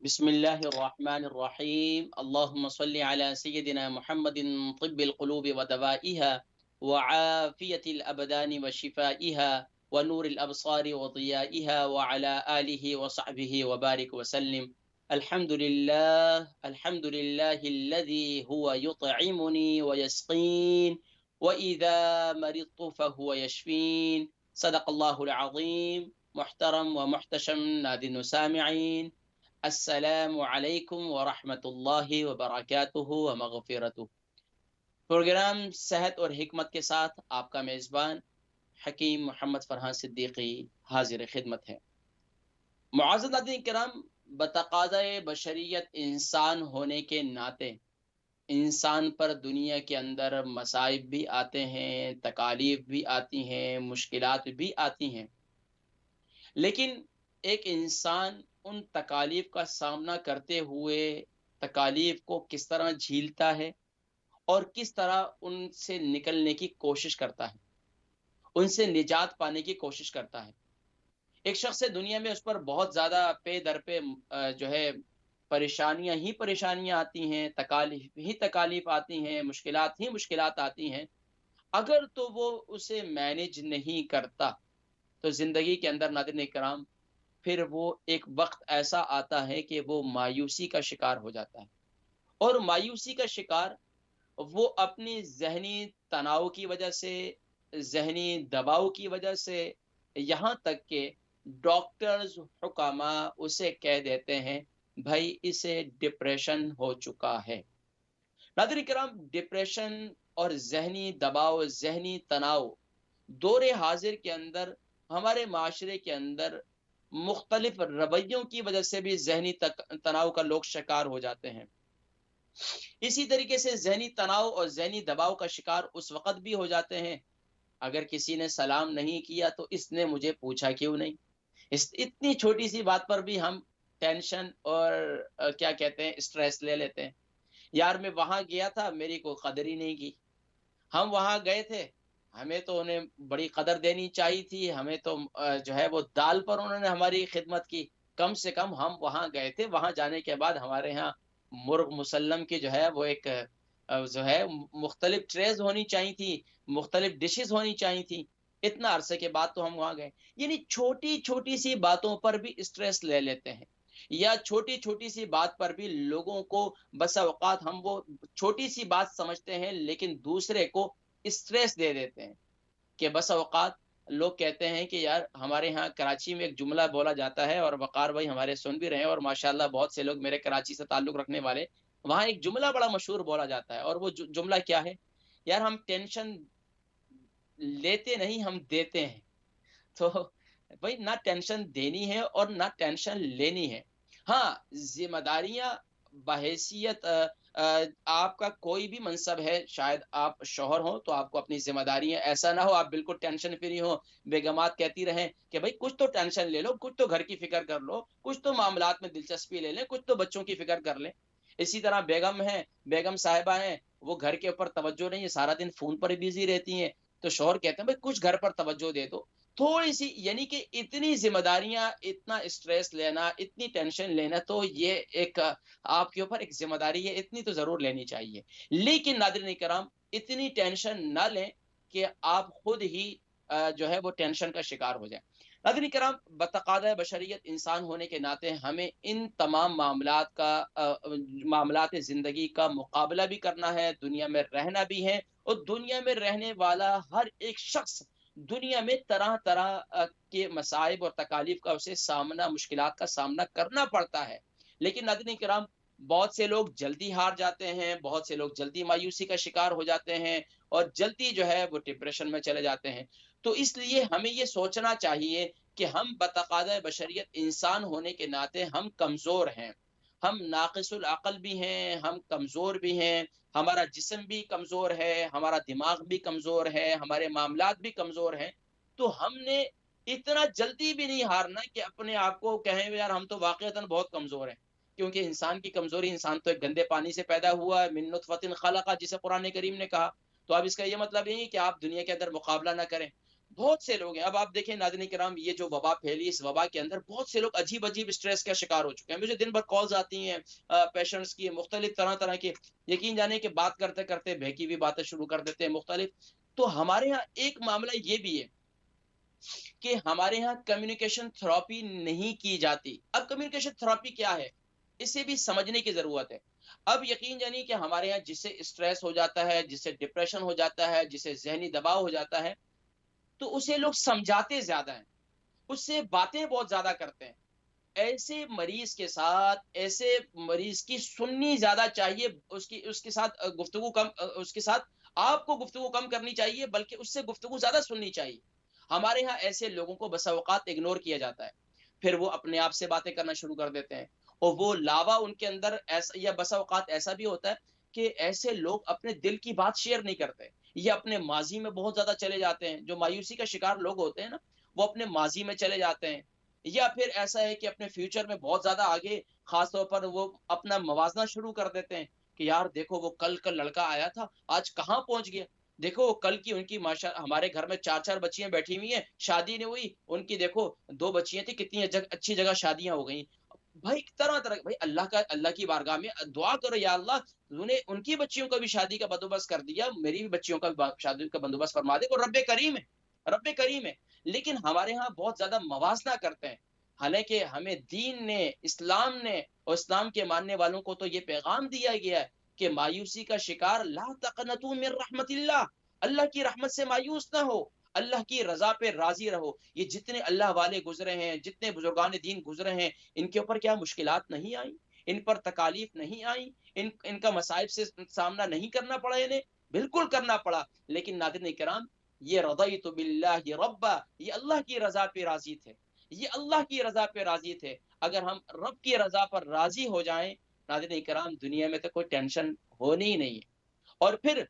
بسم الله الرحمن الرحيم اللهم صل على سيدنا محمد طب القلوب ودوائها وعافية الأبدان وشفائها ونور الأبصار وضيائها وعلى آله وصحبه وبارك وسلم. الحمد لله الذي هو يطعمني ويسقين وإذا مرضت فهو يشفين. صدق الله العظيم. محترم ومحتشم نادن سامعين، السلام علیکم ورحمۃ اللہ وبرکاتہ ومغفرتہ۔ پروگرام صحت اور حکمت کے ساتھ آپ کا میزبان حکیم محمد فرحان صدیقی حاضر خدمت ہے۔ معزز ناظرین کرام، بتقاضۂ بشریت انسان ہونے کے ناطے انسان پر دنیا کے اندر مصائب بھی آتے ہیں، تکالیف بھی آتی ہیں، مشکلات بھی آتی ہیں، لیکن ایک انسان ان تکالیف کا سامنا کرتے ہوئے تکالیف کو کس طرح جھیلتا ہے اور کس طرح ان سے نکلنے کی کوشش کرتا ہے، ان سے نجات پانے کی کوشش کرتا ہے۔ ایک شخص دنیا میں اس پر بہت زیادہ پے در پہ جو ہے پریشانیاں آتی ہیں، تکالیف آتی ہیں، مشکلات ہی مشکلات آتی ہیں۔ اگر تو وہ اسے مینج نہیں کرتا تو زندگی کے اندر ناظرین کرام پھر وہ ایک وقت ایسا آتا ہے کہ وہ مایوسی کا شکار ہو جاتا ہے، اور مایوسی کا شکار وہ اپنی ذہنی تناؤ کی وجہ سے، ذہنی دباؤ کی وجہ سے، یہاں تک کہ ڈاکٹرز حکامہ اسے کہہ دیتے ہیں بھائی اسے ڈپریشن ہو چکا ہے۔ ناظرین کرام، ڈپریشن اور ذہنی دباؤ، ذہنی تناؤ دور حاضر کے اندر ہمارے معاشرے کے اندر مختلف رویوں کی وجہ سے بھی ذہنی تناؤ کا لوگ شکار ہو جاتے ہیں۔ اسی طریقے سے ذہنی تناؤ اور ذہنی دباؤ کا شکار اس وقت بھی ہو جاتے ہیں اگر کسی نے سلام نہیں کیا تو اس نے مجھے پوچھا کیوں نہیں۔ اتنی چھوٹی سی بات پر بھی ہم ٹینشن اور کیا کہتے ہیں اسٹریس لے لیتے ہیں۔ یار میں وہاں گیا تھا، میری کوئی قدر ہی نہیں کی۔ ہم وہاں گئے تھے، ہمیں تو انہیں بڑی قدر دینی چاہیے تھی، ہمیں تو جو ہے وہ دال پر انہوں نے ہماری خدمت کی۔ کم سے کم ہم وہاں گئے تھے، وہاں جانے کے بعد ہمارے ہاں مرغ مسلم کی جو ہے وہ ایک جو ہے مختلف ٹریز ہونی چاہیے تھی، مختلف ڈشز ہونی چاہیے تھی۔ اتنا عرصے کے بعد تو ہم وہاں گئے۔ یعنی چھوٹی چھوٹی سی باتوں پر بھی اسٹریس لے لیتے ہیں، یا چھوٹی چھوٹی سی بات پر بھی لوگوں کو بسا اوقات ہم وہ چھوٹی سی بات سمجھتے ہیں لیکن دوسرے کو اسٹریس دے دیتے ہیں۔ کہ بسا اوقات لوگ کہتے ہیں کہ یار ہمارے ہاں کراچی میں ایک جملہ بولا جاتا ہے، اور وقار بھائی ہمارے سن بھی رہے ہیں، اور ماشاءاللہ بہت سے لوگ میرے کراچی سے تعلق رکھنے والے، وہاں ایک جملہ بڑا مشہور بولا جاتا ہے، اور وہ جملہ کیا ہے؟ یار ہم ٹینشن لیتے نہیں، ہم دیتے ہیں۔ تو بھائی نہ ٹینشن دینی ہے اور نہ ٹینشن لینی ہے۔ ہاں، ذمہ داریاں بحیثیت آپ کا کوئی بھی منصب ہے، شاید آپ شوہر ہوں تو آپ کو اپنی ذمہ داریاں، ایسا نہ ہو آپ بالکل ٹینشن فری ہو، بیگمات کہتی رہیں کہ بھائی کچھ تو ٹینشن لے لو، کچھ تو گھر کی فکر کر لو، کچھ تو معاملات میں دلچسپی لے لیں، کچھ تو بچوں کی فکر کر لیں۔ اسی طرح بیگم صاحبہ ہیں، وہ گھر کے اوپر توجہ نہیں ہے، سارا دن فون پر بزی رہتی ہیں، تو شوہر کہتے ہیں بھائی کچھ گھر پر توجہ دے دو تھوڑی سی۔ یعنی کہ اتنی ذمہ داریاں، اتنا اسٹریس لینا، اتنی ٹینشن لینا، تو یہ ایک آپ کے اوپر ایک ذمہ داری ہے، اتنی تو ضرور لینی چاہیے۔ لیکن ناظرین کرام، اتنی ٹینشن نہ لیں کہ آپ خود ہی جو ہے وہ ٹینشن کا شکار ہو جائیں۔ ناظرین کرام، بتقاضۂ بشریت انسان ہونے کے ناطے ہمیں ان تمام معاملات زندگی کا مقابلہ بھی کرنا ہے، دنیا میں رہنا بھی ہے، اور دنیا میں رہنے والا ہر ایک شخص دنیا میں طرح طرح کے مصائب اور تکالیف کا اسے مشکلات کا سامنا کرنا پڑتا ہے۔ لیکن ناظرین کرام، بہت سے لوگ جلدی ہار جاتے ہیں، بہت سے لوگ جلدی مایوسی کا شکار ہو جاتے ہیں، اور جلدی جو ہے وہ ڈپریشن میں چلے جاتے ہیں۔ تو اس لیے ہمیں یہ سوچنا چاہیے کہ ہم بتقاضۂ بشریت انسان ہونے کے ناطے ہم کمزور ہیں، ہم ناقص العقل بھی ہیں، ہم کمزور بھی ہیں، ہمارا جسم بھی کمزور ہے، ہمارا دماغ بھی کمزور ہے، ہمارے معاملات بھی کمزور ہیں۔ تو ہم نے اتنا جلدی بھی نہیں ہارنا کہ اپنے آپ کو کہیں یار ہم تو واقعتاً بہت کمزور ہیں، کیونکہ انسان کی کمزوری، انسان تو ایک گندے پانی سے پیدا ہوا ہے، من نطفۃ خلقہ، جسے قرآن کریم نے کہا۔ تو اب اس کا یہ مطلب نہیں کہ آپ دنیا کے اندر مقابلہ نہ کریں۔ بہت سے لوگ ہیں. اب آپ دیکھیں ناظرین کرام، یہ جو وبا پھیلی، اس وبا کے اندر بہت سے لوگ عجیب عجیب اسٹریس کا شکار ہو چکے ہیں. مجھے دن بھر کالز آتی ہیں پیشنٹس کی، مختلف طرح طرح کی. یقین جانے کہ بات کرتے کرتے بہکی ہوئی باتیں شروع کر دیتے ہیں مختلف. تو ہمارے ہاں ایک معاملہ یہ بھی ہے کہ ہمارے ہاں کمیونیکیشن تھراپی نہیں کی جاتی. اب کمیونیکیشن تھراپی کیا ہے، اسے بھی سمجھنے کی ضرورت ہے. اب یقین جانی کہ ہمارے ہاں جسے اسٹریس ہو جاتا ہے، جسے ڈپریشن ہو جاتا ہے، جسے ذہنی دباؤ ہو جاتا ہے، تو اسے لوگ سمجھاتے زیادہ ہیں، اس سے باتیں بہت زیادہ کرتے ہیں. ایسے مریض کے ساتھ، ایسے مریض کی سننی زیادہ چاہیے، اس کے ساتھ گفتگو کم، اس کے ساتھ آپ کو گفتگو کم کرنی چاہیے، بلکہ اس سے گفتگو زیادہ سننی چاہیے. ہمارے ہاں ایسے لوگوں کو بسا اوقات اگنور کیا جاتا ہے، پھر وہ اپنے آپ سے باتیں کرنا شروع کر دیتے ہیں، اور وہ لاوا ان کے اندر ایسا، یا بسا اوقات ایسا بھی ہوتا ہے کہ ایسے لوگ اپنے دل کی بات شیئر نہیں کرتے، یا اپنے ماضی میں بہت زیادہ چلے جاتے ہیں. جو مایوسی کا شکار لوگ ہوتے ہیں نا، وہ اپنے ماضی میں چلے جاتے ہیں، یا پھر ایسا ہے کہ اپنے فیوچر میں بہت زیادہ آگے، خاص طور پر وہ اپنا موازنہ شروع کر دیتے ہیں کہ یار دیکھو وہ کل کا لڑکا آیا تھا، آج کہاں پہنچ گیا. دیکھو کل کی ان کی ماشاء، ہمارے گھر میں چار چار بچیاں بیٹھی ہوئی ہیں، شادی نہیں ہوئی ان کی، دیکھو دو بچیاں تھیں، کتنی اچھی جگہ شادیاں ہو گئی. بھائی طرح طرح بھائی، اللہ کی بارگاہ میں دعا کرو، یا اللہ تو نے ان کی بچیوں کا بھی شادی کا بندوبست کر دیا، میری بھی بچیوں کا بھی شادی کا بندوبست فرما دے. وہ رب کریم ہے، رب کریم ہے. لیکن ہمارے ہاں بہت زیادہ موازنہ کرتے ہیں، حالانکہ ہمیں دین نے، اسلام نے اور اسلام کے ماننے والوں کو تو یہ پیغام دیا گیا ہے کہ مایوسی کا شکار لا تقنطوا من رحمت اللہ، اللہ کی رحمت سے مایوس نہ ہو، اللہ کی رضا پہ راضی رہو. یہ جتنے اللہ والے گزرے ہیں، جتنے بزرگان دین گزرے ہیں، ان کے اوپر کیا مشکلات نہیں آئیں، ان پر تکالیف نہیں آئیں، ان کا مصائب سے سامنا نہیں کرنا پڑا انہیں؟ بالکل کرنا پڑا. لیکن ناظرین کرام، یہ رضیت باللہ ربا، یہ اللہ کی رضا پہ راضی تھے، یہ اللہ کی رضا پہ راضی تھے. اگر ہم رب کی رضا پر راضی ہو جائیں ناظرین کرام، دنیا میں تو کوئی ٹینشن ہونی ہی نہیں ہے. اور پھر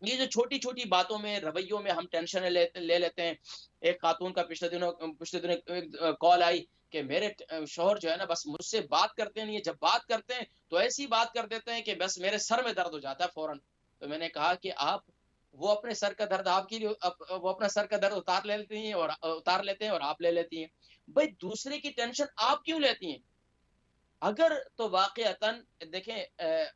یہ جو چھوٹی چھوٹی باتوں میں، رویوں میں ہم ٹینشن لے لیتے ہیں. ایک خاتون کا پچھلے دنوں کال آئی کہ میرے شوہر جو ہے نا، بس مجھ سے بات کرتے نہیں ہے، جب بات کرتے ہیں تو ایسی بات کر دیتے ہیں کہ بس میرے سر میں درد ہو جاتا ہے فوراً. تو میں نے کہا کہ آپ، وہ اپنے سر کا درد آپ کے لیے، وہ اپنا سر کا درد اتار لیتے ہیں اور آپ لے لیتی ہیں. بھائی دوسرے کی ٹینشن آپ کیوں لیتی ہیں؟ اگر تو واقعتاً دیکھیں،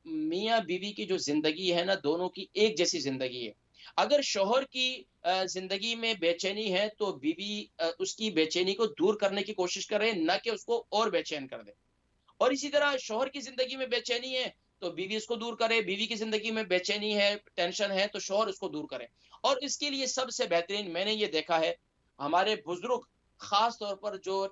میاں بیوی کی جو زندگی ہے نا، دونوں کی ایک جیسی زندگی ہے. اگر شوہر کی زندگی میں بے چینی ہے تو بیوی اس کی بے چینی کو دور کرنے کی کوشش کرے، نہ کہ اس کو اور بے چین کر دے. اور اسی طرح شوہر کی زندگی میں بے چینی ہے تو بیوی اس کو دور کرے، بیوی کی زندگی میں بے چینی ہے، ٹینشن ہے، تو شوہر اس کو دور کرے. اور اس کے لیے سب سے بہترین میں نے یہ دیکھا ہے، ہمارے بزرگ خاص طور پر جو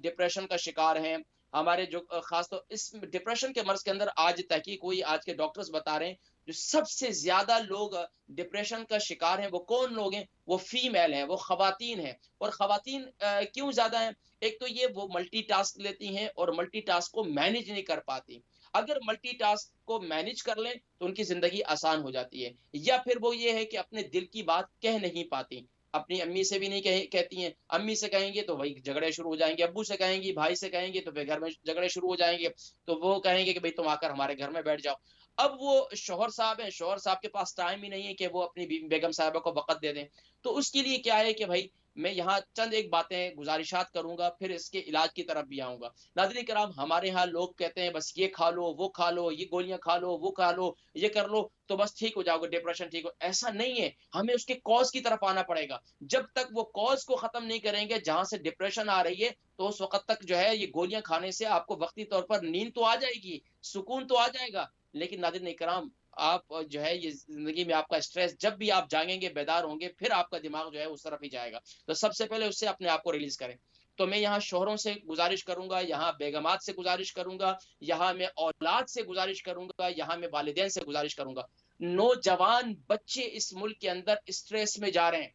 ڈپریشن کا شکار ہیں، ہمارے جو خاص طور اس ڈپریشن کے مرض کے اندر، آج تحقیق ہوئی، آج کے ڈاکٹرز بتا رہے ہیں جو سب سے زیادہ لوگ ڈپریشن کا شکار ہیں وہ کون لوگ ہیں؟ وہ فیمیل ہیں، وہ خواتین ہیں. اور خواتین کیوں زیادہ ہیں؟ ایک تو یہ وہ ملٹی ٹاسک لیتی ہیں اور ملٹی ٹاسک کو مینج نہیں کر پاتی. اگر ملٹی ٹاسک کو مینج کر لیں تو ان کی زندگی آسان ہو جاتی ہے. یا پھر وہ یہ ہے کہ اپنے دل کی بات کہہ نہیں پاتی، اپنی امی سے بھی نہیں کہتی ہیں، امی سے کہیں گے تو وہی جھگڑے شروع ہو جائیں گے، ابو سے کہیں گی، بھائی سے کہیں گے تو پھر گھر میں جھگڑے شروع ہو جائیں گے. تو وہ کہیں گے کہ بھئی تم آ کر ہمارے گھر میں بیٹھ جاؤ. اب وہ شوہر صاحب ہیں، شوہر صاحب کے پاس ٹائم ہی نہیں ہے کہ وہ اپنی بیگم صاحبہ کو وقت دے دیں. تو اس کے لیے کیا ہے کہ بھائی میں یہاں چند ایک باتیں گزارشات کروں گا، پھر اس کے علاج کی طرف بھی آؤں گا. ناظرین کرام، ہمارے ہاں لوگ کہتے ہیں بس یہ کھا لو، وہ کھا لو، یہ گولیاں کھا لو، وہ کھا لو، یہ کر لو تو بس ٹھیک ہو جاؤ گے، ڈپریشن ٹھیک ہو. ایسا نہیں ہے، ہمیں اس کے کاز کی طرف آنا پڑے گا. جب تک وہ کاز کو ختم نہیں کریں گے جہاں سے ڈپریشن آ رہی ہے، تو اس وقت تک جو ہے یہ گولیاں کھانے سے آپ کو وقتی طور پر نیند تو آ جائے گی، سکون تو آ جائے گا، لیکن ناظرین کرام آپ جو ہے یہ زندگی میں آپ کا اسٹریس، جب بھی آپ جاگیں گے، بیدار ہوں گے، پھر آپ کا دماغ جو ہے اس طرف ہی جائے گا. تو سب سے پہلے اس سے اپنے آپ کو ریلیز کریں. تو میں یہاں شوہروں سے گزارش کروں گا، یہاں بیگمات سے گزارش کروں گا، یہاں میں اولاد سے گزارش کروں گا، یہاں میں والدین سے گزارش کروں گا. نوجوان بچے اس ملک کے اندر اسٹریس میں جا رہے ہیں،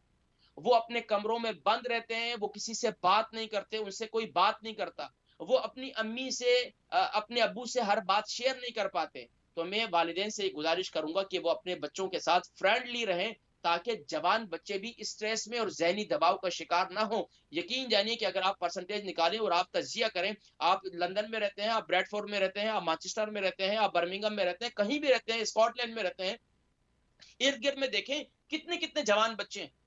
وہ اپنے کمروں میں بند رہتے ہیں، وہ کسی سے بات نہیں کرتے، ان سے کوئی بات نہیں کرتا، وہ اپنی امی سے، اپنے ابو سے ہر بات شیئر نہیں کر پاتے. تو میں والدین سے گزارش کروں گا کہ وہ اپنے بچوں کے ساتھ فرینڈلی رہیں، تاکہ جوان بچے بھی اسٹریس میں اور ذہنی دباؤ کا شکار نہ ہوں. یقین جانیے کہ اگر آپ پرسنٹیج نکالیں اور آپ تجزیہ کریں، آپ لندن میں رہتے ہیں، آپ بریڈ فورڈ میں رہتے ہیں، آپ مانچسٹر میں رہتے ہیں، آپ برمنگم میں رہتے ہیں، کہیں بھی رہتے ہیں، اسکاٹ لینڈ میں رہتے ہیں، ارد گرد میں دیکھیں کتنے کتنے جوان بچے ہیں.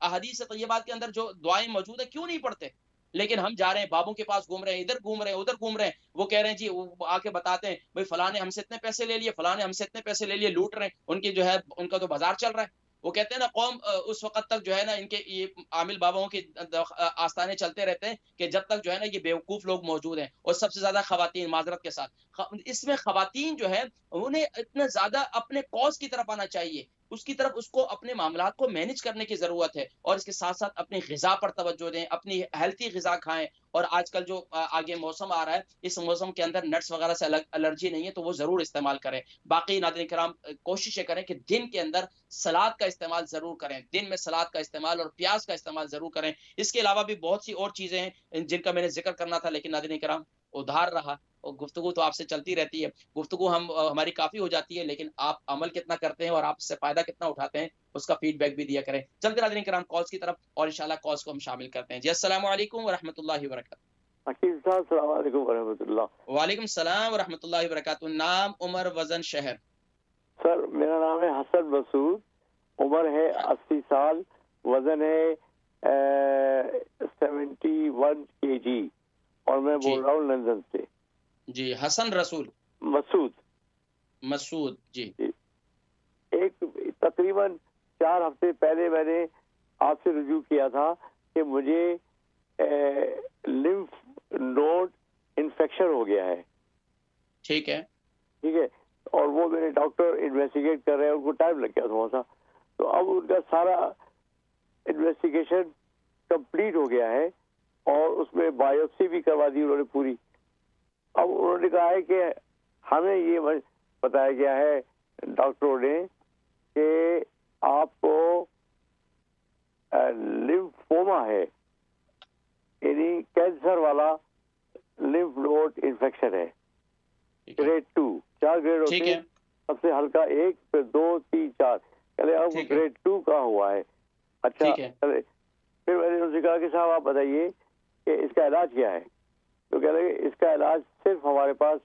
احادیث طیبات کے اندر جو دعائیں موجود ہیں کیوں نہیں پڑھتے؟ لیکن ہم جا رہے ہیں بابوں کے پاس گھوم رہے ہیں، ادھر گھوم رہے ہیں ادھر گھوم رہے ہیں، وہ کہہ رہے ہیں جی، وہ آ کے بتاتے ہیں بھائی فلاں نے ہم سے اتنے پیسے لے لیے، فلاں نے ہم سے اتنے پیسے لے لیے، لوٹ رہے ہیں، ان کی جو ہے ان کا تو بازار چل رہا ہے۔ وہ کہتے ہیں نا قوم اس وقت تک جو ہے نا ان کے یہ عامل باباؤں کے آستانے چلتے رہتے ہیں کہ جب تک جو ہے نا یہ بیوقوف لوگ موجود ہیں، اور سب سے زیادہ خواتین، معذرت کے ساتھ اس میں خواتین جو ہے انہیں اتنا زیادہ اپنے کوز کی طرف آنا چاہیے، اس کی طرف اس کو اپنے معاملات کو مینج کرنے کی ضرورت ہے، اور اس کے ساتھ ساتھ اپنی غذا پر توجہ دیں، اپنی ہیلتھی غذا کھائیں، اور آج کل جو آگے موسم آ رہا ہے اس موسم کے اندر نٹس وغیرہ سے الرجی نہیں ہے تو وہ ضرور استعمال کریں۔ باقی ناظرین کرام کوشش کریں کہ دن کے اندر سلاد کا استعمال ضرور کریں، دن میں سلاد کا استعمال اور پیاز کا استعمال ضرور کریں۔ اس کے علاوہ بھی بہت سی اور چیزیں ہیں جن کا میں نے ذکر کرنا تھا، لیکن ناظرین کرام ادھار رہا، اور گفتگو تو آپ سے چلتی رہتی ہے، گفتگو ہماری کافی ہو جاتی ہے، لیکن آپ عمل کتنا کرتے ہیں اور آپ اس سے فائدہ کتنا اٹھاتے ہیں اس کا فیڈ بیک بھی دیا کریں۔ چلتے ناظرین کرام کالز کی طرف، اور انشاءاللہ کالز کو ہم شامل کرتے ہیں۔ جی السلام علیکم ورحمۃ اللہ وبرکاتہ۔ حکیم صاحب السلام علیکم ورحمۃ اللہ۔ وعلیکم السلام ورحمۃ اللہ وبرکاتہ۔ نام، عمر، وزن، شہر؟ سر میرا نام ہے حسن مسعود، عمر ہے 80 سال، وزن ہے 71 kg، اور میں جی بول رہا ہوں لندن سے۔ جی حسن رسول مسعود مسعود جی۔ ایک تقریباً 4 ہفتے پہلے میں نے آپ سے رجوع کیا تھا کہ مجھے لمف نوڈ انفیکشن ہو گیا ہے، ٹھیک ہے ٹھیک ہے، اور وہ میرے ڈاکٹر انویسٹیگیٹ کر رہے ہیں، ان کو ٹائم لگ گیا تھوڑا سا، تو اب ان کا سارا انویسٹیگیشن کمپلیٹ ہو گیا ہے، اور اس میں بایوپسی بھی کروا دی انہوں نے پوری۔ اب انہوں نے کہا ہے کہ ہمیں یہ بتایا گیا ہے ڈاکٹروں نے کہ آپ کو لمفوما ہے، یعنی کینسر والا لمف نوڈ انفیکشن ہے، گریڈ 2، 4 گریڈ ہوتے ہیں، سب سے ہلکا 1، پھر 2، 3، 4، چلے اب گریڈ 2 کا ہوا ہے۔ اچھا چلے، پھر میں نے ان سے کہا کہ صاحب آپ بتائیے کہ اس کا علاج کیا ہے؟ تو کہہ رہے کہ اس کا علاج صرف ہمارے پاس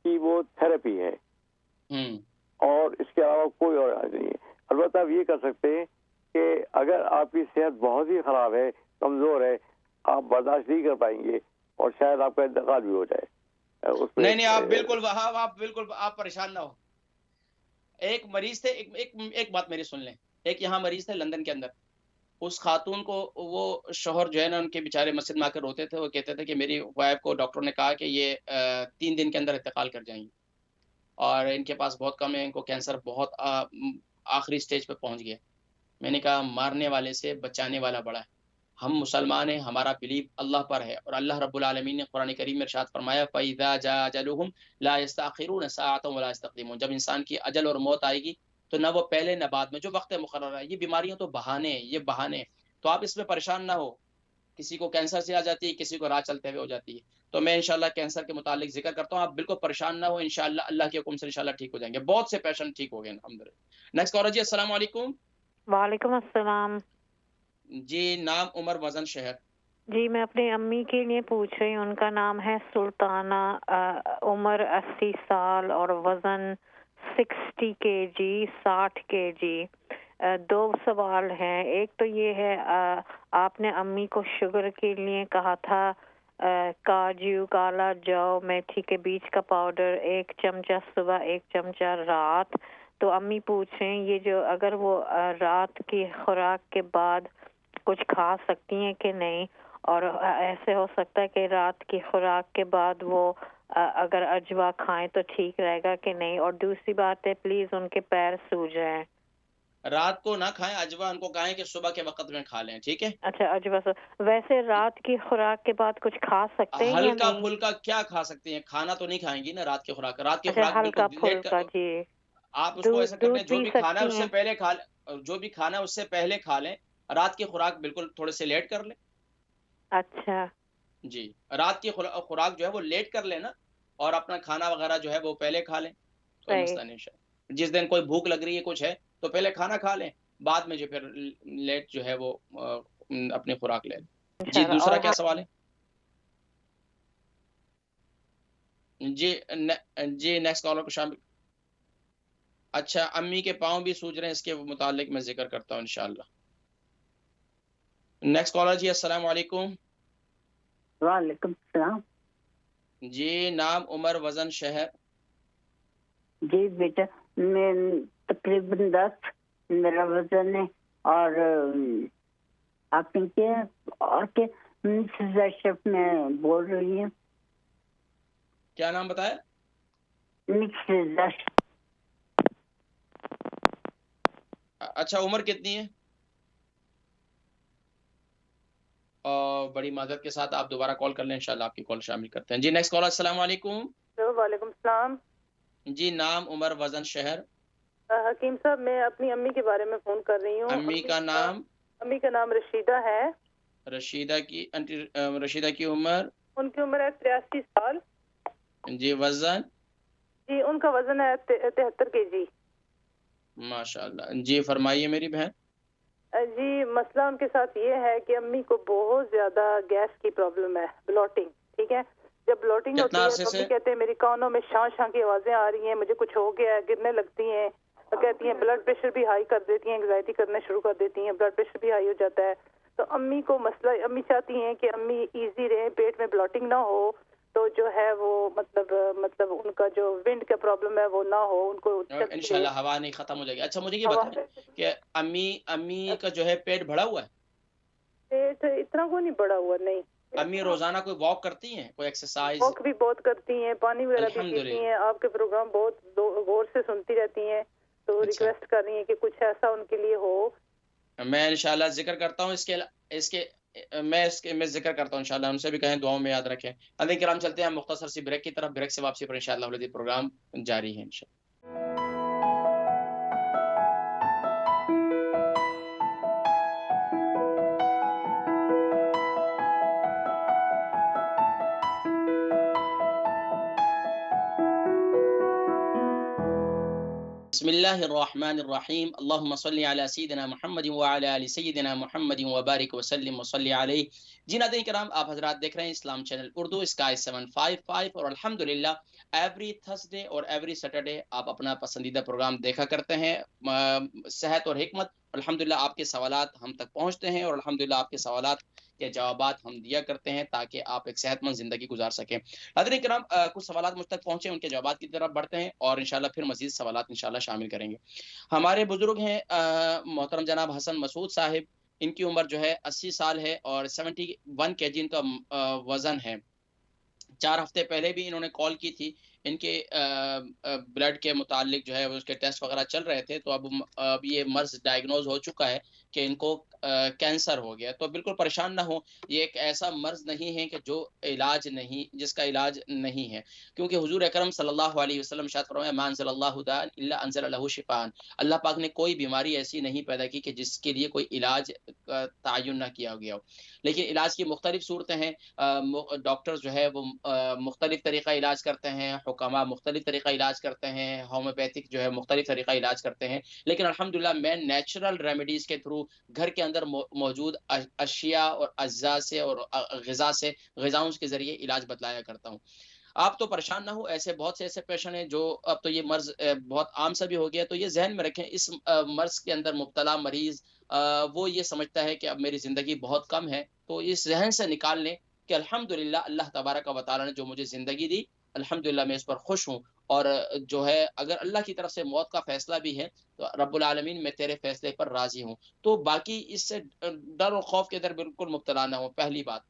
کیمو تھراپی ہے، اور اس کے علاوہ کوئی اور علاج نہیں ہے۔ البتہ آپ یہ کر سکتے ہیں کہ اگر آپ کی صحت بہت ہی خراب ہے، کمزور ہے، آپ برداشت نہیں کر پائیں گے، اور شاید آپ کا انتقال بھی ہو جائے۔ نہیں آپ بالکل آپ پریشان نہ ہو۔ ایک مریض تھے، ایک بات میری سن لیں، ایک یہاں مریض تھے لندن کے اندر، اس خاتون کو وہ شوہر جو ہے نا ان کے بیچارے مسجد میں آ کر روتے تھے، وہ کہتے تھے کہ میری وائف کو ڈاکٹر نے کہا کہ یہ 3 دن کے اندر انتقال کر جائیں گی، اور ان کے پاس بہت کم ہے، ان کو کینسر بہت آخری سٹیج پہ پہنچ گیا۔ میں نے کہا مارنے والے سے بچانے والا بڑا ہے، ہم مسلمان ہیں، ہمارا بلیف اللہ پر ہے، اور اللہ رب العالمین نے قرآن کریم میں ارشاد فرمایا فَإِذَا جَاءَ أَجَلُهُمْ لَا يَسْتَأْخِرُونَ سَاعَةً وَلَا يَسْتَقْدِمُونَ۔ جب انسان کی اجل اور موت آئے گی تو نہ وہ پہلے نہ بعد میں، جو وقت مقرر ہے۔ یہ بیماریاں تو بہانے ہیں، یہ بہانے ہیں، تو آپ اس میں پریشان نہ ہو۔ کسی کو کینسر سے آ جاتی ہے، کسی کو راہ چلتے ہوئے ہو جاتی ہے، تو میں انشاءاللہ کینسر کے متعلق ذکر کرتا ہوں، آپ بالکل پریشان نہ ہو، انشاءاللہ اللہ کے حکم سے انشاءاللہ ٹھیک ہو جائیں گے، بہت سے پیشنٹ ٹھیک ہو گئے الحمدللہ۔ نیکسٹ کالر جی السلام علیکم۔ وعلیکم السلام جی نام، عمر، وزن، شہر؟ جی میں اپنی امی کے لیے پوچھ رہی ہوں، ان کا نام ہے سلطانہ، عمر 80 سال اور وزن 60 kg، 60 kg۔ 2 سوال ہیں، ایک تو یہ ہے آپ نے امی کو شوگر کے لیے کہا تھا کاجو، کالا جو، میتھی کے بیج کا پاؤڈر 1 چمچہ صبح، 1 چمچہ رات۔ تو امی پوچھ رہے ہیں یہ جو اگر وہ رات کی خوراک کے بعد کچھ کھا سکتی ہیں کہ نہیں، اور ایسے ہو سکتا ہے کہ رات کی خوراک کے بعد وہ اگر اجوا کھائیں تو ٹھیک رہے گا کہ نہیں۔ اور دوسری بات ہے پلیز ان کے پیر سوج رہے ہیں۔ رات کو نہ کھائیں اجوا، ان کو کہیں کہ صبح کے وقت میں کھا لیں، ٹھیک ہے؟ اچھا اجوا ویسے رات کی خوراک کے بعد کچھ کھا سکتے ہیں یا ہلکا نہیں؟ پھلکا کیا کھا سکتے ہیں، کھانا تو نہیں کھائیں گی نا رات کی خوراک، رات کی اچھا خوراک ہلکا بالکل لیٹ پھلکا، کر جی۔ آپ اس کو ایسا کر لیں، جو پی بھی کھانا ہے سکتی اس سے ہیں؟ پہلے کھا لیں، جو بھی کھانا ہے اس سے پہلے کھا لیں، رات کی خوراک بالکل تھوڑے سے لیٹ کر لیں۔ اچھا جی رات کی خوراک جو ہے وہ لیٹ کر لیں نا، اور اپنا کھانا وغیرہ جو ہے وہ پہلے کھا لیں، کوئی صحیح۔ مسئلہ نہیں ہے۔ جس دن کوئی بھوک لگ رہی ہے کچھ ہے تو پہلے کھانا کھا لیں، بعد میں جو پھر لیٹ جو ہے وہ اپنی خوراک لیں۔ جی انشاءاللہ۔ دوسرا اور کیا سوال ہے؟ جی نیکسٹ کالر کو شامل۔ اچھا امی کے پاؤں بھی سوج رہے ہیں، اس کے متعلق میں ذکر کرتا ہوں انشاءاللہ۔ نیکسٹ کالر جی، السلام علیکم. وعلیکم السلام. جی نام، عمر، وزن، شہر. جی بیٹا میں تقریباً 10 میرا وزن ہے، اور آپ کے اور کے شف میں بول رہی ہوں. کیا نام بتایا؟ اچھا، عمر کتنی ہے؟ اور بڑی معذرت کے ساتھ آپ دوبارہ کال کر لیں، انشاءاللہ آپ کی کال شامل کرتے ہیں. جی نیکسٹ کالر، السلام علیکم. وعلیکم السلام. جی نام، عمر، وزن، شہر. حکیم صاحب میں اپنی امی کے بارے میں فون کر رہی ہوں. امی کا نام؟ امی کا نام رشیدہ ہے. رشیدہ کی عمر؟ ان کی عمر ہے 83 سال. جی وزن؟ جی ان کا وزن ہے 73 kg. ماشاءاللہ. جی فرمائیے میری بہن. جی مسئلہ ان کے ساتھ یہ ہے کہ امی کو بہت زیادہ گیس کی پرابلم ہے، بلوٹنگ. ٹھیک ہے، جب بلوٹنگ ہوتی ہے تو امی کہتے ہیں میری کانوں میں شاں شاں کی آوازیں آ رہی ہیں، مجھے کچھ ہو گیا ہے، گرنے لگتی ہیں. کہتی ہیں بلڈ پریشر بھی ہائی کر دیتی ہیں، انگزائٹی کرنا شروع کر دیتی ہیں، بلڈ پریشر بھی ہائی ہو جاتا ہے. تو امی کو مسئلہ، امی چاہتی ہیں کہ امی ایزی رہیں، پیٹ میں بلوٹنگ نہ ہو، تو جو ہے وہ مطلب ان کا جو ونڈ کا پرابلم ہے وہ نہ ہو ان کو. انشاءاللہ ہوا نہیں ختم ہو جائے گی. اچھا مجھے یہ بتائیں کہ امی کا جو ہے پیٹ بڑا ہوا ہے؟ پیٹ اتنا کو نہیں بڑا ہوا، نہیں. امی روزانہ کوئی واک کرتی ہیں، کوئی ایکسرسائز؟ واک بھی بہت کرتی ہیں، پانی وغیرہ بھی پیتی ہیں، آپ کے پروگرام بہت غور سے سنتی رہتی ہیں. تو ریکویسٹ کر رہی ہیں کہ کچھ ایسا ان کے لیے ہو. میں انشاءاللہ ذکر کرتا ہوں میں ذکر کرتا ہوں انشاءاللہ. ان سے بھی کہیں دعاؤں میں یاد رکھیں. حضرات کرام چلتے ہیں مختصر سی بریک کی طرف. بریک سے واپسی پر انشاءاللہ پروگرام جاری ہے انشاءاللہ. بسم اللہ الرحمن الرحیم. اللہم صلی علی سیدنا محمد وعلی آل سیدنا محمد وبارک وسلم وصلی علیہ. جی ناظرین کرام، آپ حضرات دیکھ رہے ہیں اسلام چینل اردو اسکائی 755، اور الحمدللہ ایوری تھرسڈے اور ایوری سیٹرڈے آپ اپنا پسندیدہ پروگرام دیکھا کرتے ہیں، صحت اور حکمت. الحمدللہ آپ کے سوالات ہم تک پہنچتے ہیں، اور الحمدللہ آپ کے سوالات کے جوابات ہم دیا کرتے ہیں تاکہ آپ ایک صحت مند زندگی گزار سکیں. حضرات کرام کچھ سوالات مجھ تک پہنچے، ان کے جوابات کی طرف بڑھتے ہیں، اور انشاءاللہ پھر مزید سوالات انشاءاللہ شامل کریں گے. ہمارے بزرگ ہیں محترم جناب حسن مسعود صاحب. ان کی عمر جو ہے 80 سال ہے، اور 71 kg ان کا وزن ہے. 4 ہفتے پہلے بھی انہوں نے کال کی تھی. ان کے بلڈ کے متعلق جو ہے اس کے ٹیسٹ وغیرہ چل رہے تھے، تو اب یہ مرض ڈائگنوز ہو چکا ہے کہ ان کو کینسر ہو گیا. تو بالکل پریشان نہ ہو، یہ ایک ایسا مرض نہیں ہے کہ جس کا علاج نہیں ہے، کیونکہ حضور اکرم صلی اللہ علیہ وسلم ارشاد فرمایا ما انزل اللہ داء الا انزل له شفاء. اللہ پاک نے کوئی بیماری ایسی نہیں پیدا کی کہ جس کے لیے کوئی علاج تعین نہ کیا گیا ہو. لیکن علاج کی مختلف صورتیں ہیں. ڈاکٹر جو ہے وہ مختلف طریقہ علاج کرتے ہیں، حکماء مختلف طریقہ علاج کرتے ہیں، ہومیوپیتھک جو ہے مختلف طریقہ علاج کرتے ہیں. لیکن الحمدللہ میں نیچرل ریمیڈیز کے تھرو گھر کے اندر موجود اشیاء اور اجزاء سے اور غذاؤں کے ذریعے علاج بتلایا کرتا ہوں. آپ تو پریشان نہ ہو، ایسے بہت سے ایسے پیشنٹ ہیں جو اب تو یہ مرض بہت عام سا بھی ہو گیا. تو یہ ذہن میں رکھیں، اس مرض کے اندر مبتلا مریض وہ یہ سمجھتا ہے کہ اب میری زندگی بہت کم ہے. تو اس ذہن سے نکال لیں کہ الحمدللہ اللہ تبارک و تعالی نے جو مجھے زندگی دی، الحمدللہ میں اس پر خوش ہوں. اور جو ہے اگر اللہ کی طرف سے موت کا فیصلہ بھی ہے تو رب العالمین میں تیرے فیصلے پر راضی ہوں. تو باقی اس سے ڈر اور خوف کے اندر بالکل مبتلا نہ ہو، پہلی بات.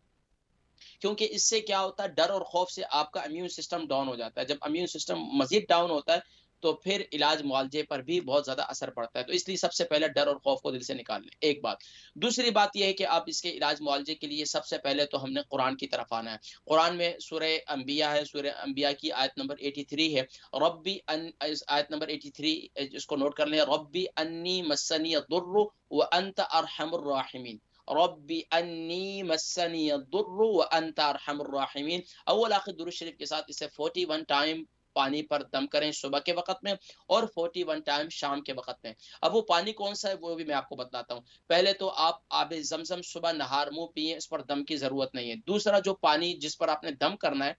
کیونکہ اس سے کیا ہوتا ہے، ڈر اور خوف سے آپ کا امیون سسٹم ڈاؤن ہو جاتا ہے. جب امیون سسٹم مزید ڈاؤن ہوتا ہے تو پھر علاج معالجے پر بھی بہت زیادہ اثر پڑتا ہے. تو اس لیے سب سے پہلے ڈر اور خوف کو دل سے نکال لیں، ایک بات. دوسری بات یہ ہے کہ آپ اس کے علاج معالجے کے لیے سب سے پہلے تو ہم نے قرآن کی طرف آنا ہے. قرآن میں سورہ انبیاء ہے، سورہ انبیاء کی آیت نمبر 83 ہے. آیت نمبر 83 اس کو نوٹ کر لیں. ربی انی مسنی الضر وانت ارحم الراحمین. ربی انی مسنی الضر وانت ارحم الراحمین. اول آخر درود شریف کے ساتھ اسے 41 ٹائم پانی پر دم کریں صبح کے وقت میں، اور 41 ٹائم شام کے وقت میں. اب وہ پانی کون سا ہے وہ بھی میں آپ کو بتلاتا ہوں. پہلے تو آپ آب زمزم صبح نہار منہ پیئیں، اس پر دم کی ضرورت نہیں ہے. دوسرا جو پانی جس پر آپ نے دم کرنا ہے،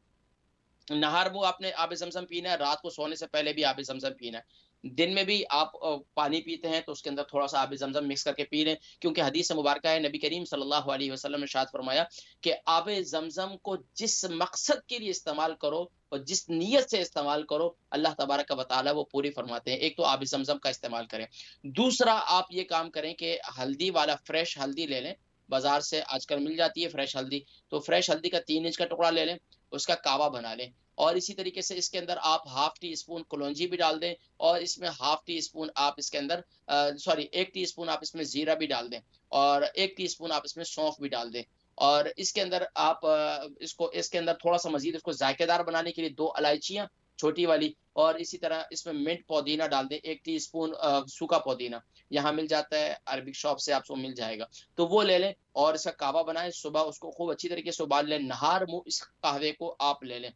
نہار منہ آپ نے آب زمزم پینا ہے، رات کو سونے سے پہلے بھی آب زمزم پینا ہے. دن میں بھی آپ پانی پیتے ہیں تو اس کے اندر تھوڑا سا آب زمزم مکس کر کے پی لیں، کیونکہ حدیث مبارکہ ہے نبی کریم صلی اللہ علیہ وسلم نے ارشاد فرمایا کہ آب زمزم کو جس مقصد کے لیے استعمال کرو اور جس نیت سے استعمال کرو، اللہ تبارک و تعالی وہ پوری فرماتے ہیں۔ ایک تو آب زمزم کا استعمال کریں، دوسرا آپ یہ کام کریں کہ ہلدی والا فریش ہلدی لے لیں، بازار سے آج کل مل جاتی ہے فریش ہلدی، تو فریش ہلدی کا 3 انچ کا ٹکڑا لے لیں، اس کا کعوہ بنا لیں، اور اسی طریقے سے اس کے اندر آپ ہاف ٹی اسپون کلونجی بھی ڈال دیں، اور اس میں ہاف ٹی اسپون آپ اس کے اندر 1 ٹی اسپون آپ اس میں زیرہ بھی ڈال دیں، اور 1 ٹی اسپون آپ اس میں سونف بھی ڈال دیں، اور اس کے اندر آپ اس کے اندر تھوڑا سا مزید اس کو ذائقے دار بنانے کے لیے 2 الائچیاں چھوٹی والی، اور اسی طرح اس میں منٹ پودینہ ڈال دیں، 1 ٹی اسپون سوکھا پودینہ، یہاں مل جاتا ہے عربک شاپ سے آپ کو مل جائے گا، تو وہ لے لیں اور اس کا کعوہ بنائیں، صبح اس کو خوب اچھی طریقے سے ابال لیں، نہار منہ اس قہوے کو آپ لے لیں،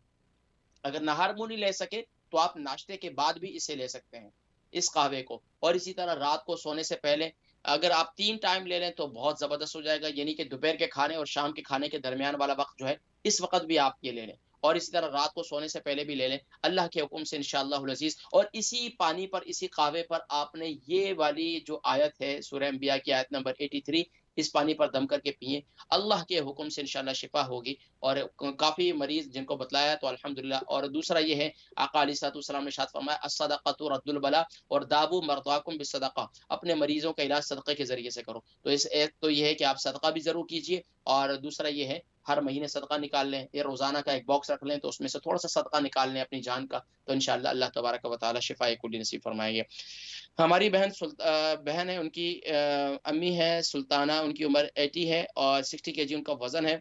اگر نہار منہ نہیں لے سکے تو آپ ناشتے کے بعد بھی اسے لے سکتے ہیں اس قہوے کو، اور اسی طرح رات کو سونے سے پہلے اگر آپ 3 ٹائم لے لیں تو بہت زبردست ہو جائے گا، یعنی کہ دوپہر کے کھانے اور شام کے کھانے کے درمیان والا وقت جو ہے اس وقت بھی آپ یہ لے لیں، اور اسی طرح رات کو سونے سے پہلے بھی لے لیں اللہ کے حکم سے انشاءاللہ العزیز، اور اسی پانی پر اسی قہوے پر آپ نے یہ والی جو آیت ہے سورہ انبیاء کی آیت نمبر 83، اس پانی پر دم کر کے پئیں، اللہ کے حکم سے انشاءاللہ شفا ہوگی، اور کافی مریض جن کو بتلایا تو الحمدللہ۔ اور دوسرا یہ ہے آقا علیہ الصلوۃ والسلام نے ارشاد فرمایا الصدقۃ رد البلاء، اور دابو مرضاکم بالصدقہ، اپنے مریضوں کا علاج صدقے کے ذریعے سے کرو، تو اس ایک تو یہ ہے کہ آپ صدقہ بھی ضرور کیجئے، اور دوسرا یہ ہے ہر مہینے صدقہ نکال لیں، یہ روزانہ کا ایک باکس رکھ لیں تو اس میں سے تھوڑا سا صدقہ نکال لیں اپنی جان کا، تو انشاءاللہ اللہ تبارک و تعالی شفاء کلی نصیب فرمائیں گے۔ ہماری بہن ہے، ان کی امی ہے سلطانہ، ان کی عمر 80 ہے اور 60 kg ان کا وزن ہے،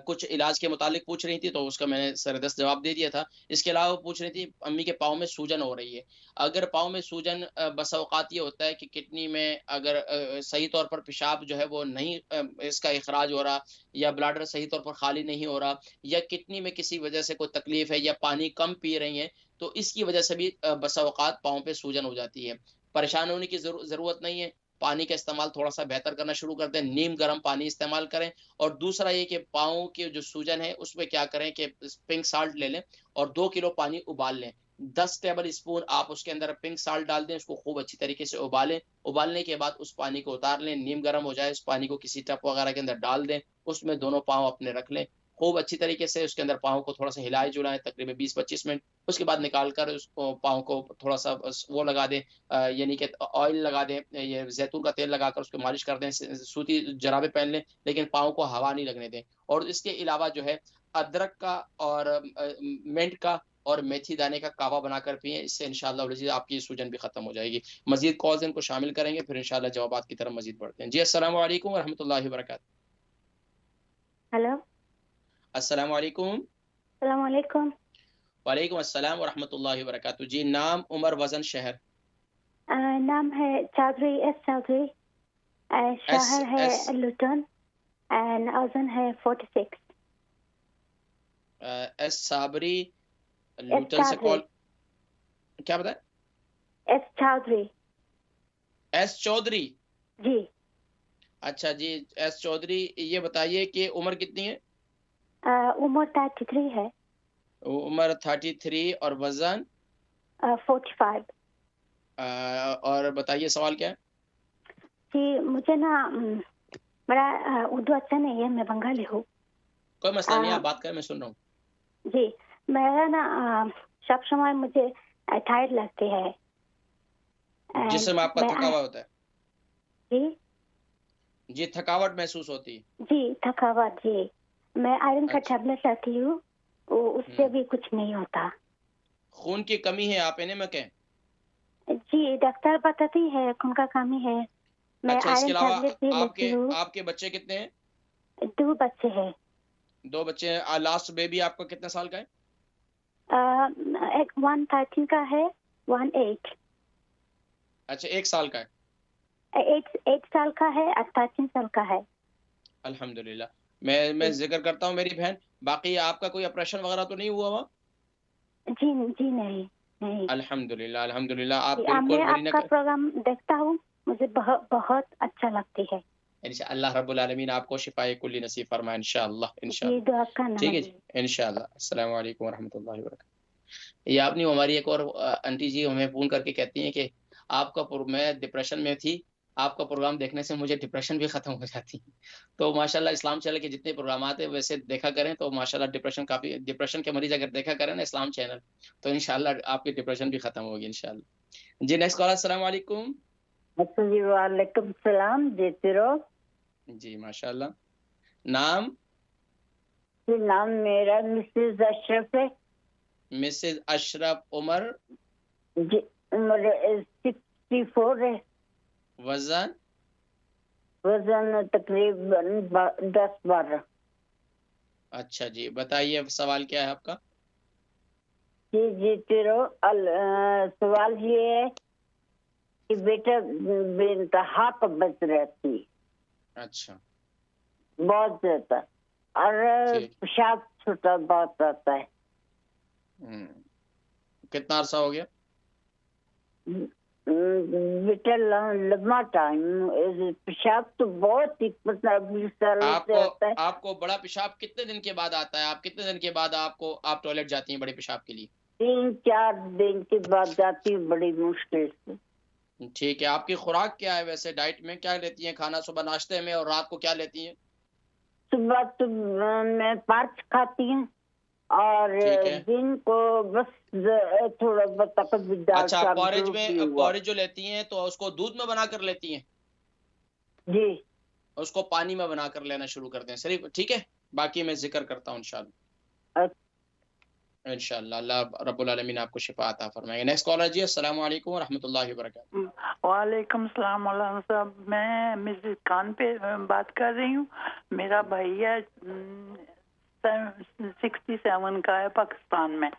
کچھ علاج کے متعلق پوچھ رہی تھی تو اس کا میں نے سر دست جواب دے دیا تھا، اس کے علاوہ پوچھ رہی تھی امی کے پاؤں میں سوجن ہو رہی ہے، اگر پاؤں میں سوجن بسا اوقات یہ ہوتا ہے کہ کڈنی میں اگر صحیح طور پر پیشاب جو ہے وہ نہیں اس کا اخراج ہو رہا، یا بلاڈر صحیح طور پر خالی نہیں ہو رہا، یا کڈنی میں کسی وجہ سے کوئی تکلیف ہے، یا پانی کم پی رہی ہیں، تو اس کی وجہ سے بھی بسا اوقات پاؤں پہ سوجن ہو جاتی ہے، پریشان ہونے کی ضرورت نہیں ہے، پانی کا استعمال تھوڑا سا بہتر کرنا شروع کر دیں، نیم گرم پانی استعمال کریں، اور دوسرا یہ کہ پاؤں کے جو سوجن ہے اس میں کیا کریں کہ پنک سالٹ لے لیں اور 2 کلو پانی ابال لیں، 10 ٹیبل اسپون آپ اس کے اندر پنک سالٹ ڈال دیں، اس کو خوب اچھی طریقے سے ابالیں، ابالنے کے بعد اس پانی کو اتار لیں، نیم گرم ہو جائے اس پانی کو کسی ٹپ وغیرہ کے اندر ڈال دیں، اس میں دونوں پاؤں اپنے رکھ لیں، خوب اچھی طریقے سے اس کے اندر پاؤں کو تھوڑا سا ہلائے جلائیں تقریباً 20-25 منٹ، اس کے بعد نکال کر اس کو پاؤں کو تھوڑا سا وہ لگا دیں، یعنی کہ آئل لگا دیں، یہ زیتون کا تیل لگا کر اس کو مالش کر دیں، سوتی جرابیں پہن لیں لیکن پاؤں کو ہوا نہیں لگنے دیں، اور اس کے علاوہ جو ہے ادرک کا اور منٹ کا اور میتھی دانے کا کعوہ بنا کر پئیں، اس سے انشاءاللہ آپ کی سوجن بھی ختم ہو جائے گی۔ مزید کالز ان کو شامل کریں گے پھر انشاءاللہ جوابات کی طرف مزید بڑھتے ہیں۔ جی السلام علیکم ورحمۃ اللہ وبرکاتہ۔ ہلو السلام علیکم۔ السلام علیکم۔ وعلیکم السلام ورحمۃ اللہ وبرکاتہ۔ جی نام، عمر، وزن، شہر؟ نام ہے چودھری ایس چودھری، شہر ہے لوٹن، وزن ہے 46۔ ایس صابری لوٹن سے کال، کیا بتائیں؟ ایس چودھری۔ ایس چودھری؟ جی اچھا جی ایس چودھری، یہ بتائیے کہ عمر کتنی ہے؟ عمر 33 ہے۔ عمر 33 اور وزن 45۔ اور بتائیے سوال کیا ہے؟ جی مجھے نا میرا اردو اچھا نہیں ہے، میں بنگالی ہوں۔ کوئی مسئلہ نہیں، آپ بات کریں، میں سن رہا ہوں۔ جی میرا نا سب سمے مجھے ٹائٹ لگتی ہے، جسم آپ کا تھکا ہوا ہوتا ہے؟ جی جی تھکاوٹ محسوس ہوتی ہے؟ جی تھکاوٹ، جی میں آئرن کا ٹیبلٹ لیتی ہوں، اس سے بھی کچھ نہیں ہوتا۔ خون کی کمی ہے، آپ اینیمک ہیں؟ جی ڈاکٹر بتاتی ہے خون کا کمی ہے، میں اس کے آئرن علاوہ ٹیبلٹ بھی لیتی ہوں۔ آپ کے بچے کتنے ہیں؟ 2 بچے ہیں۔ 2 بچے ہیں۔ لاسٹ بیبی آپ کا کتنے سال کا ہے؟ ایک 1 13 کا ہے، 1 8۔ اچھا 1 سال کا ہے؟ 8 سال کا ہے، 13 سال کا ہے۔ الحمدللہ۔ میں ذکر کرتا ہوں میری بہن، باقی آپ کا کوئی آپریشن وغیرہ تو نہیں ہوا ہوا؟ جی نہیں۔ الحمدللہ الحمدللہ۔ آپ میں بالکل آپ کا پروگرام دیکھتا ہوں، مجھے بہت اچھا لگتی ہے۔ اللہ رب العالمین آپ کو شفاء کلی نصیب فرمائے انشاءاللہ۔ جی دعا کرنا۔ ٹھیک ہے جی انشاءاللہ۔ السلام علیکم ورحمۃ اللہ وبرکاتہ۔ یہ آپ نہیں، ہماری ایک اور آنٹی جی ہمیں فون کر کے کہتی ہیں کہ آپ کا میں ڈپریشن میں تھی، آپ کا پروگرام دیکھنے سے مجھے ڈپریشن بھی ختم ہو جاتی ہے. تو ماشاءاللہ اسلام چینل کے جتنے پروگرامات ہیں ویسے دیکھا کریں تو ماشاءاللہ ڈپریشن کے مریض اگر دیکھا کریں نا اسلام چینل تو انشاءاللہ آپ کی ڈپریشن بھی ختم ہوگی انشاءاللہ. جی نیکسٹ کالر. السلام علیکم. جی وعلیکم السلام. جیتے رہو. جی ماشاءاللہ. نام؟ جی نام میرا مسز اشرف ہے. مسز اشرف. عمر؟ جی عمر 64 ہے. وزن؟ وزن تقریباً 10-12. اچھا جی بتائیے سوال کیا ہے آپ کا؟ جی جیتے رہو. سوال یہ ہے کہ بیٹا بے انتہا قبض رہتی. اچھا. بہت زیادہ. اور پیشاب چھوٹا بہت آتا ہے. کتنا عرصہ ہو گیا؟ بیٹا لمبا ٹائم. پیشاب تو بہت ہی 20 سال سے آتا ہے. آپ کو بڑا پیشاب کتنے دن کے بعد آتا ہے؟ آپ کتنے دن کے بعد آپ ٹوائلٹ جاتی ہیں بڑے پیشاب کے لیے؟ 3-4 دن کے بعد جاتی ہوں بڑی مشکل سے. ٹھیک ہے. آپ کی خوراک کیا ہے ویسے؟ ڈائٹ میں کیا لیتی ہیں کھانا صبح ناشتے میں، اور رات کو کیا لیتی ہیں؟ صبح تو میں پارچ کھاتی ہوں اور دن کو بس تھوڑا بہت. اچھا پورج جو لیتی ہیں تو اس کو دودھ میں بنا کر لیتی ہیں؟ جی. اس کو پانی میں بنا کر لینا شروع کر دیں صرف. ٹھیک ہے باقی میں ذکر کرتا ہوں انشاءاللہ. انشاءاللہ اللہ رب العالمین آپ کو شفا عطا فرمائے گا. نیکسٹ کالر جی. السلام علیکم ورحمۃ اللہ وبرکاتہ. وعلیکم السلام مولانا صاحب. میں مسز خان پہ بات کر رہی ہوں. میرا بھائی ہے 67 کا ہے پاکستان میں،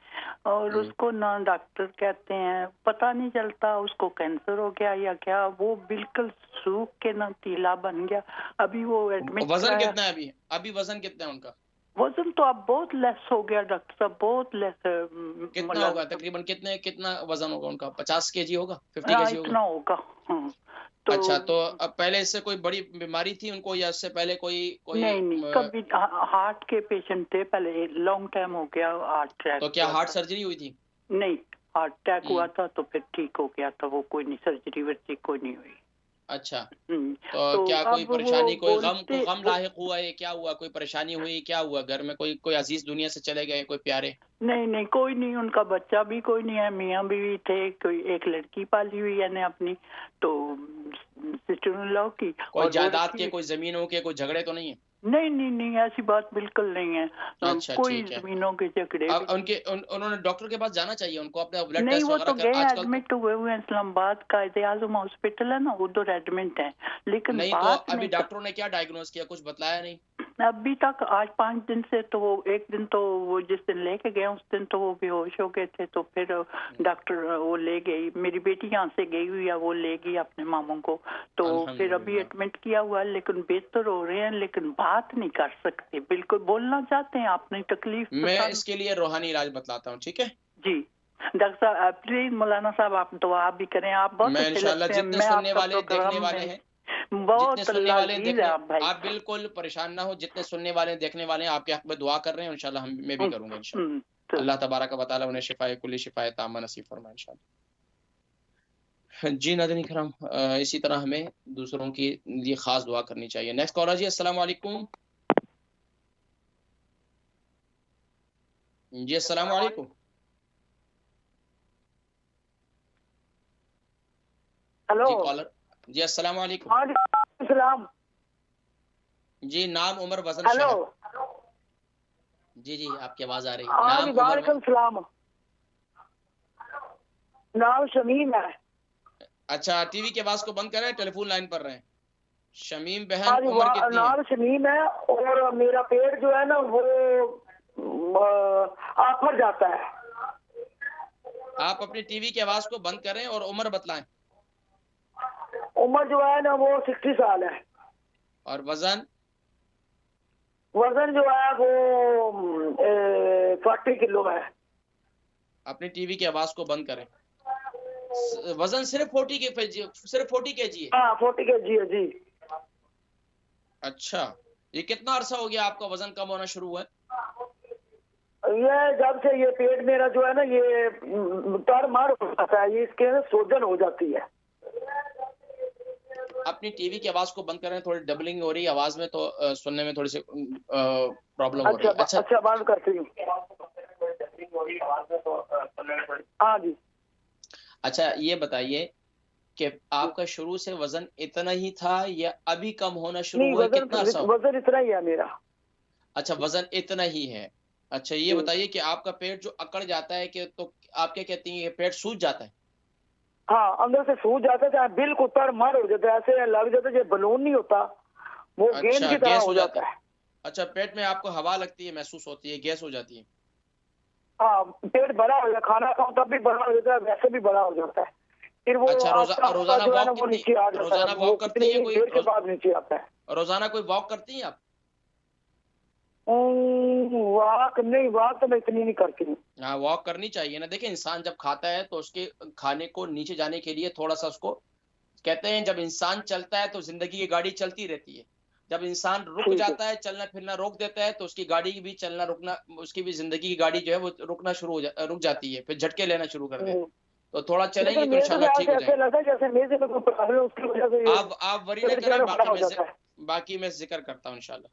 اور اس کو نہ ڈاکٹر کہتے ہیں پتہ نہیں چلتا اس کو کینسر ہو گیا یا کیا. وہ بالکل سوکھ کے نہ تیلا بن گیا. ابھی وہ ایڈمٹ. وزن کتنا ہے ابھی وزن کتنا ہے ان کا؟ وزن تو اب بہت لیس ہو گیا ڈاکٹر صاحب، بہت لیس. کتنا ہوگا تقریباً؟ کتنا وزن ہوگا ان کا؟ 50 kg ہوگا؟ 50 kg ہوگا؟ اتنا ہوگا. اچھا تو اب پہلے اس سے کوئی بڑی بیماری تھی ان کو یا اس سے پہلے کوئی نہیں کبھی. ہارٹ کے پیشنٹ تھے پہلے، لانگ ٹائم ہو گیا ہارٹ اٹیک. تو کیا ہارٹ سرجری ہوئی تھی؟ نہیں ہارٹ اٹیک ہوا تھا تو پھر ٹھیک ہو گیا تھا وہ. کوئی نہیں سرجری ورجری کوئی نہیں ہوئی. اچھا تو کیا کوئی پریشانی، کوئی غم لاحق ہوا ہے؟ کیا ہوا؟ کوئی پریشانی ہوئی؟ کیا ہوا گھر میں؟ کوئی عزیز دنیا سے چلے گئے؟ کوئی پیارے؟ نہیں کوئی نہیں. ان کا بچہ بھی کوئی نہیں ہے. میاں بیوی تھے. کوئی ایک لڑکی پالی ہوئی ہے نے اپنی، تو سسٹر ان لاء کی. کوئی جائیداد کے، کوئی زمینوں کے کوئی جھگڑے تو نہیں ہیں؟ نہیں ایسی بات بالکل نہیں ہے. اچھا کوئی زمینوں کے جھگڑے. انہوں نے ڈاکٹر کے پاس جانا چاہیے ان کو اپنے بلڈ نہیں ٹیسٹ وہ وغیرہ تو گئے آج کل ایڈمٹ ہوئے ہیں اسلام آباد قائد اعظم ہاسپٹل ہے نا ادھر ایڈمٹ ہیں. لیکن نہیں تو ابھی ڈاکٹروں نے کیا ڈائگنوز کیا؟ کچھ بتلایا نہیں ابھی تک؟ آج 5 دن سے تو وہ ایک دن تو وہ جس دن لے کے گئے اس دن تو وہ بے ہوش ہو گئے تھے. تو پھر ڈاکٹر وہ لے گئی. میری بیٹی یہاں سے گئی ہوئی ہے، وہ لے گئی اپنے ماموں کو. تو پھر ابھی ایڈمٹ کیا ہوا ہے لیکن بہتر ہو رہے ہیں، لیکن بات نہیں کر سکتے. بالکل بولنا چاہتے ہیں اپنی تکلیف. میں اس کے لیے روحانی علاج بتلاتا ہوں. ٹھیک ہے جی ڈاکٹر صاحب پلیز مولانا صاحب آپ دعا بھی کریں. آپ بہت اچھے لگتے ہیں. جتنے سننے والے دیکھنے والے ہیں، بہت اللہ عزیز ہے آپ بالکل پریشان نہ ہو. جتنے سننے والے دیکھنے والے ہیں آپ کے حق میں دعا کر رہے ہیں انشاءاللہ میں بھی کروں گا انشاءاللہ. اللہ تبارک و تعالی انہیں شفائے کلی شفائے تامہ نصیب فرمائے انشاءاللہ. جی ناظرین کرام اسی طرح ہمیں دوسروں کی لیے خاص دعا کرنی چاہیے. نیکسٹ کالر جی. السلام علیکم. جی السلام علیکم. ہلو جی کالر جی. السلام علیکم. وعلیکم السلام. جی نام عمر وزن ہلو شہر. جی آپ کی آواز آ رہی ہے. نام وعلیکم السلام. نام شمیم ہے. اچھا ٹی وی کے آواز کو بند کریں، ٹیلی فون لائن پر رہیں. شمیم بہن عمر کتنی ہے؟ نام شمیم ہے اور میرا پیٹ جو ہے نا وہ آفر جاتا ہے. آپ اپنی ٹی وی کی آواز کو بند کریں اور عمر بتلائیں. عمر جو ہے نا وہ 60 سال ہے. اور وزن جو ہے وہ 40 کلو ہے. اپنی ٹی وی کی آواز کو بند کریں. وزن صرف 40 کے جی ہے؟ ہاں 40 کے جی ہے. جی اچھا یہ کتنا عرصہ ہو گیا آپ کا وزن کم ہونا شروع ہوا ہے؟ یہ جب سے یہ پیٹ میرا جو ہے نا یہ تار مار ہو جاتا ہے، یہ اس کے سوجن ہو جاتی ہے. اپنی ٹی وی کی آواز کو بند کریں، تھوڑی ڈبلنگ ہو رہی ہے آواز میں، تو سننے میں تھوڑی سی پرابلم ہو رہی ہے. اچھا بند کرتی ہوں. ہاں جی. اچھا یہ بتائیے کہ آپ کا شروع سے وزن اتنا ہی تھا یا ابھی کم ہونا شروع ہوا؟ کتنا عرصہ؟ وزن اتنا ہی ہے میرا. اچھا وزن اتنا ہی ہے. اچھا یہ بتائیے کہ آپ کا پیٹ جو اکڑ جاتا ہے کہ تو آپ کیا کہتی ہیں کہ پیٹ سوج جاتا ہے؟ ہاں اندر سے سوج جاتا ہے، بالکل تر مار ہو جاتا ہے، ایسے لگ جاتا ہے بلون نہیں ہوتا، وہ گیند کی طرح ہو جاتا ہے. اچھا پیٹ میں آپ کو ہوا لگتی ہے، محسوس ہوتی ہے، گیس ہو جاتی ہے؟ ہاں پیٹ بڑا ہو جاتا ہے، کھانا کھاؤں تب بھی بڑا ہو جاتا ہے، ویسے بھی بڑا ہو جاتا ہے. پھر وہ روزانہ واک کرتی ہیں کوئی؟ دیر کے بعد نیچے آتا ہے. روزانہ کوئی واک کرتی ہیں آپ؟ واک نہیں، واک تو میں اتنی نہیں کرتی ہوں. ہاں واک کرنی چاہیے نا. دیکھیں انسان جب کھاتا ہے تو اس کے کھانے کو نیچے جانے کے لیے تھوڑا سا اس کو کہتے ہیں، جب انسان چلتا ہے تو زندگی کی گاڑی چلتی رہتی ہے. جب انسان رک جاتا ہے، چلنا پھرنا روک دیتا ہے، تو اس کی گاڑی بھی چلنا رکنا، اس کی بھی زندگی کی گاڑی جو ہے وہ رکنا شروع رک جاتی ہے، پھر جھٹکے لینا شروع کر دے. تو تھوڑا چلیں گے تو انشاءاللہ ٹھیک ہو جائے. آپ وری نہ کریں، باقی میں ذکر کرتا ہوں انشاءاللہ.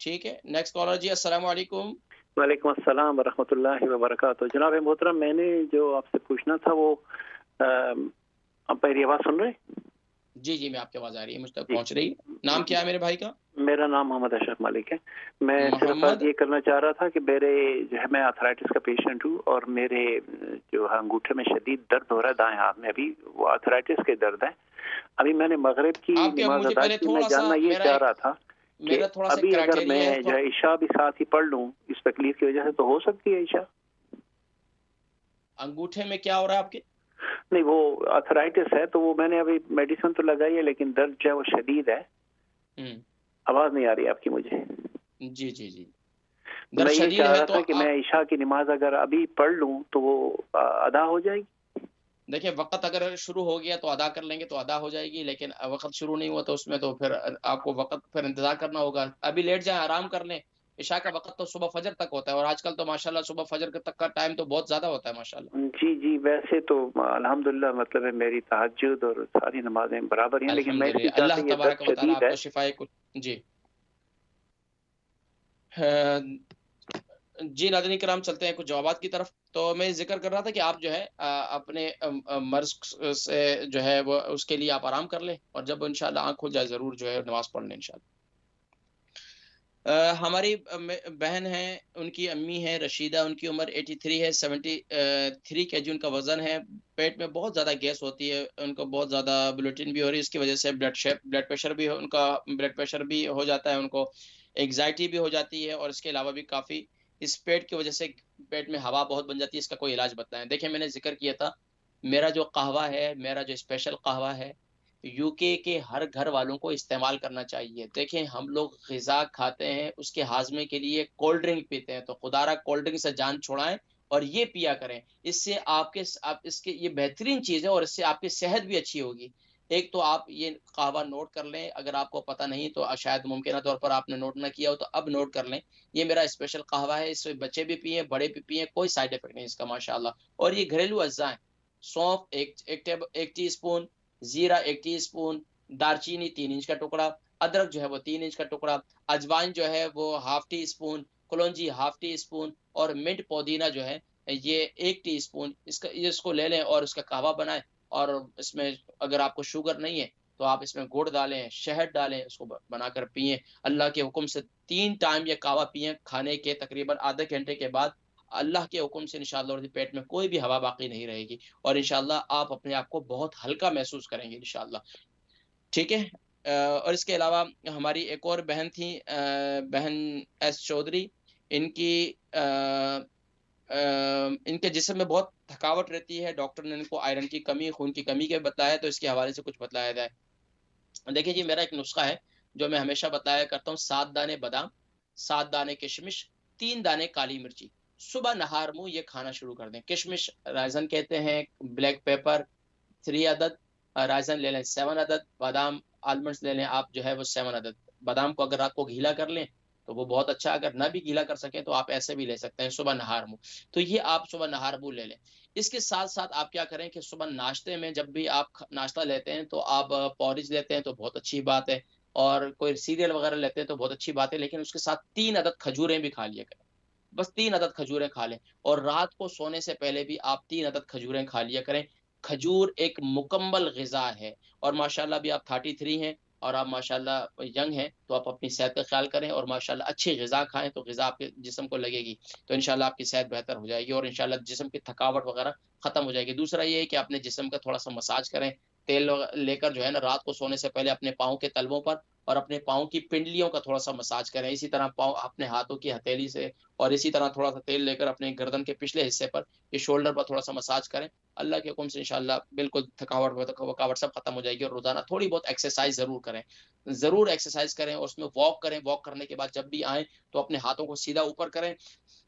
ٹھیک ہے. نیکسٹ کالر جی. السلام علیکم. وعلیکم السلام ورحمۃ اللہ وبرکاتہ. جناب محترم، میں نے جو آپ سے پوچھنا تھا وہ آپ میری آواز سن رہے؟ جی جی میں آپ کی آواز آ رہی ہے، مجھ تک پہنچ رہی ہے. نام کیا ہے میرے بھائی کا؟ میرا نام محمد اشرف مالک ہے. میں صرف یہ کرنا چاہ رہا تھا کہ میرے جو ہے میں آرتھرائٹس کا پیشنٹ ہوں، اور میرے جو انگوٹھے میں شدید درد ہو رہا ہے دائیں ہاتھ میں، ابھی وہ آرتھرائٹس کے درد ہے. ابھی میں نے مغرب کی نماز ادا کی. میں جاننا یہ چاہ رہا تھا کہ ابھی اگر میں جو ہے عشاء بھی ساتھ ہی پڑھ لوں اس تکلیف کی وجہ سے تو ہو سکتی ہے عشاء؟ انگوٹھے میں کیا ہو رہا ہے آپ کے؟ نہیں وہ آرتھرائٹس ہے، تو وہ میں نے ابھی میڈیسن تو لگائی ہے، لیکن درد جو ہے وہ شدید ہے. آواز نہیں آ رہی آپ کی مجھے. جی جی جی میں یہ چاہ رہا تھا کہ میں عشاء کی نماز اگر ابھی پڑھ لوں تو وہ ادا ہو جائے گی. دیکھیں وقت اگر شروع ہو گیا تو ادا کر لیں گے تو ادا ہو جائے گی، لیکن وقت شروع نہیں ہوا تو اس میں تو پھر آپ کو وقت پھر انتظار کرنا ہوگا. ابھی لیٹ جائیں، آرام کر لیں. عشاء کا وقت تو صبح فجر تک ہوتا ہے، اور آج کل تو ماشاءاللہ صبح فجر تک کا ٹائم تو بہت زیادہ ہوتا ہے ماشاءاللہ. جی جی ویسے تو الحمدللہ مطلب ہے میری تہجد اور ساری نمازیں برابر ہیں، لیکن میں اللہ تبارک و تعالیٰ آپ کو شفائے جی. جی ناظرین کرام چلتے ہیں کچھ جوابات کی طرف. تو میں ذکر کر رہا تھا کہ آپ جو ہے اپنے مرض سے جو ہے وہ اس کے لیے آپ آرام کر لیں، اور جب انشاءاللہ آنکھ کھل جائے ضرور جو ہے نماز پڑھ لیں انشاءاللہ. ہماری بہن ہیں، ان کی امی ہیں رشیدہ، ان کی عمر 83 ہے، 73 kg ان کا وزن ہے. پیٹ میں بہت زیادہ گیس ہوتی ہے، ان کو بہت زیادہ بلوٹن بھی ہو رہی ہے، اس کی وجہ سے بلڈ پریشر بھی ان کا بلڈ پریشر بھی ہو جاتا ہے، ان کو انگزائٹی بھی ہو جاتی ہے، اور اس کے علاوہ بھی کافی اس پیٹ کی وجہ سے پیٹ میں ہوا بہت بن جاتی ہے. اس کا کوئی علاج بتائیں. دیکھیں میں نے ذکر کیا تھا میرا جو قہوہ ہے، میرا جو اسپیشل قہوہ ہے، یو کے ہر گھر والوں کو استعمال کرنا چاہیے. دیکھیں ہم لوگ غذا کھاتے ہیں، اس کے ہاضمے کے لیے کولڈ ڈرنک پیتے ہیں، تو خدا را کولڈ ڈرنک سے جان چھوڑائیں اور یہ پیا کریں. اس سے آپ کے یہ بہترین چیز ہے، اور اس سے آپ کی صحت بھی اچھی ہوگی. ایک تو آپ یہ قہوہ نوٹ کر لیں، اگر آپ کو پتہ نہیں تو شاید ممکنہ طور پر آپ نے نوٹ نہ کیا ہو تو اب نوٹ کر لیں. یہ میرا اسپیشل قہوہ ہے، اس سے بچے بھی پئیں، بڑے بھی پئیں، کوئی سائیڈ افیکٹ نہیں اس کا ماشاءاللہ. اور یہ گھریلو اجزاء ہیں. سونف ایک ٹی اسپون، زیرہ 1 ٹی اسپون، دارچینی 3 انچ کا ٹکڑا، ادرک جو ہے وہ 3 انچ کا ٹکڑا، اجوائن جو ہے وہ ½ T spoon, kalonji ½ T spoon, اور منٹ پودینہ جو ہے یہ 1 ٹی اسپون. اس کو لے لیں اور اس کا قہوہ بنائیں. اور اس میں اگر آپ کو شوگر نہیں ہے تو آپ اس میں گڑ ڈالیں، شہد ڈالیں، اس کو بنا کر پئیں. اللہ کے حکم سے 3 ٹائم یہ قہوہ پئیں کھانے کے تقریباً آدھے گھنٹے کے بعد. اللہ کے حکم سے انشاءاللہ پیٹ میں کوئی بھی ہوا باقی نہیں رہے گی، اور انشاءاللہ آپ اپنے آپ کو بہت ہلکا محسوس کریں گے انشاءاللہ. ٹھیک ہے. اور اس کے علاوہ ہماری ایک اور بہن تھی، بہن ایس چودھری. ان کے جسم میں بہت تھکاوٹ رہتی ہے. ڈاکٹر نے ان کو آئرن کی کمی، خون کی کمی کے بتایا، تو اس کے حوالے سے کچھ بتلایا جائے. دیکھیں جی میرا ایک نسخہ ہے جو میں ہمیشہ بتایا کرتا ہوں. 7 دانے بادام، 7 دانے کشمش، 3 دانے کالی مرچی. صبح نہار منہ یہ کھانا شروع کر دیں. کشمش رائزن کہتے ہیں، بلیک پیپر 3 عدد، رائزن لے لیں 7 عدد، بادام آلمنڈس لے لیں آپ جو ہے وہ 7 عدد. بادام کو اگر رات کو گھیلا کر لیں تو وہ بہت اچھا. اگر نہ بھی گیلا کر سکیں تو آپ ایسے بھی لے سکتے ہیں صبح نہار منہ. تو یہ آپ صبح نہار منہ لے لیں. اس کے ساتھ ساتھ آپ کیا کریں کہ صبح ناشتے میں جب بھی آپ ناشتہ لیتے ہیں تو آپ پورج لیتے ہیں تو بہت اچھی بات ہے, اور کوئی سیریل وغیرہ لیتے ہیں تو بہت اچھی بات ہے, لیکن اس کے ساتھ 3 عدد کھجوریں بھی کھا لیا کریں. بس 3 عدد کھجوریں کھا لیں, اور رات کو سونے سے پہلے بھی آپ 3 عدد کھجوریں کھا لیا کریں. کھجور ایک مکمل غذا ہے, اور ماشاءاللہ بھی آپ 33 ہیں اور آپ ماشاءاللہ ینگ ہیں, تو آپ اپنی صحت کا خیال کریں اور ماشاءاللہ اچھی غذا کھائیں, تو غذا آپ کے جسم کو لگے گی تو انشاءاللہ آپ کی صحت بہتر ہو جائے گی, اور انشاءاللہ جسم کی تھکاوٹ وغیرہ ختم ہو جائے گی. دوسرا یہ ہے کہ اپنے جسم کا تھوڑا سا مساج کریں, تیل لے کر جو ہے نا رات کو سونے سے پہلے اپنے پاؤں کے تلووں پر اور اپنے پاؤں کی پنڈلیوں کا تھوڑا سا مساج کریں. اسی طرح پاؤں اپنے ہاتھوں کی ہتھیلی سے, اور اسی طرح تھوڑا سا تیل لے کر اپنے گردن کے پچھلے حصے پر, یہ شولڈر پر تھوڑا سا مساج کریں. اللہ کے حکم سے انشاءاللہ بالکل تھکاوٹ سب ختم ہو جائے گی. اور روزانہ تھوڑی بہت ایکسرسائز ضرور کریں, ضرور ایکسرسائز کریں, اور اس میں واک کریں. واک کرنے کے بعد جب بھی آئیں تو اپنے ہاتھوں کو سیدھا اوپر کریں,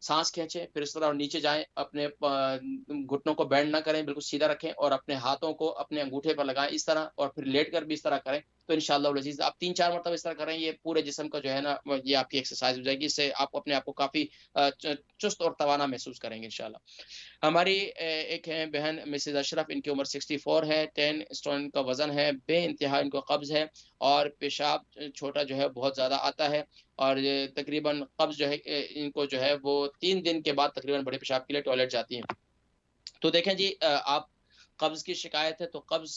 سانس کھینچیں, پھر اس طرح نیچے جائیں, اپنے گھٹنوں کو بینڈ نہ کریں, بالکل سیدھا رکھیں, اور اپنے ہاتھوں کو اپنے انگوٹھے پر لگائیں اس طرح, اور پھر لیٹ کر بھی اس طرح کریں. تو انشاءاللہ العزیز آپ 3-4 مرتبہ اس طرح کریں, یہ پورے جسم کا جو ہے نا یہ آپ کی ایکسرسائز ہو جائے گی. اس سے آپ اپنے آپ کو کافی چست اور توانا محسوس کریں گے انشاءاللہ. ہماری ایک ہے بہن مسز اشرف, ان کی عمر 64 ہے, 10 اسٹون کا وزن ہے, بے انتہا ان کو قبض ہے, اور پیشاب چھوٹا جو ہے بہت زیادہ آتا ہے, اور تقریباً قبض جو ہے ان کو جو ہے وہ 3 دن کے بعد تقریباً بڑے پیشاب کے لیے ٹوائلٹ جاتی ہیں. تو دیکھیں جی, آپ قبض کی شکایت ہے تو قبض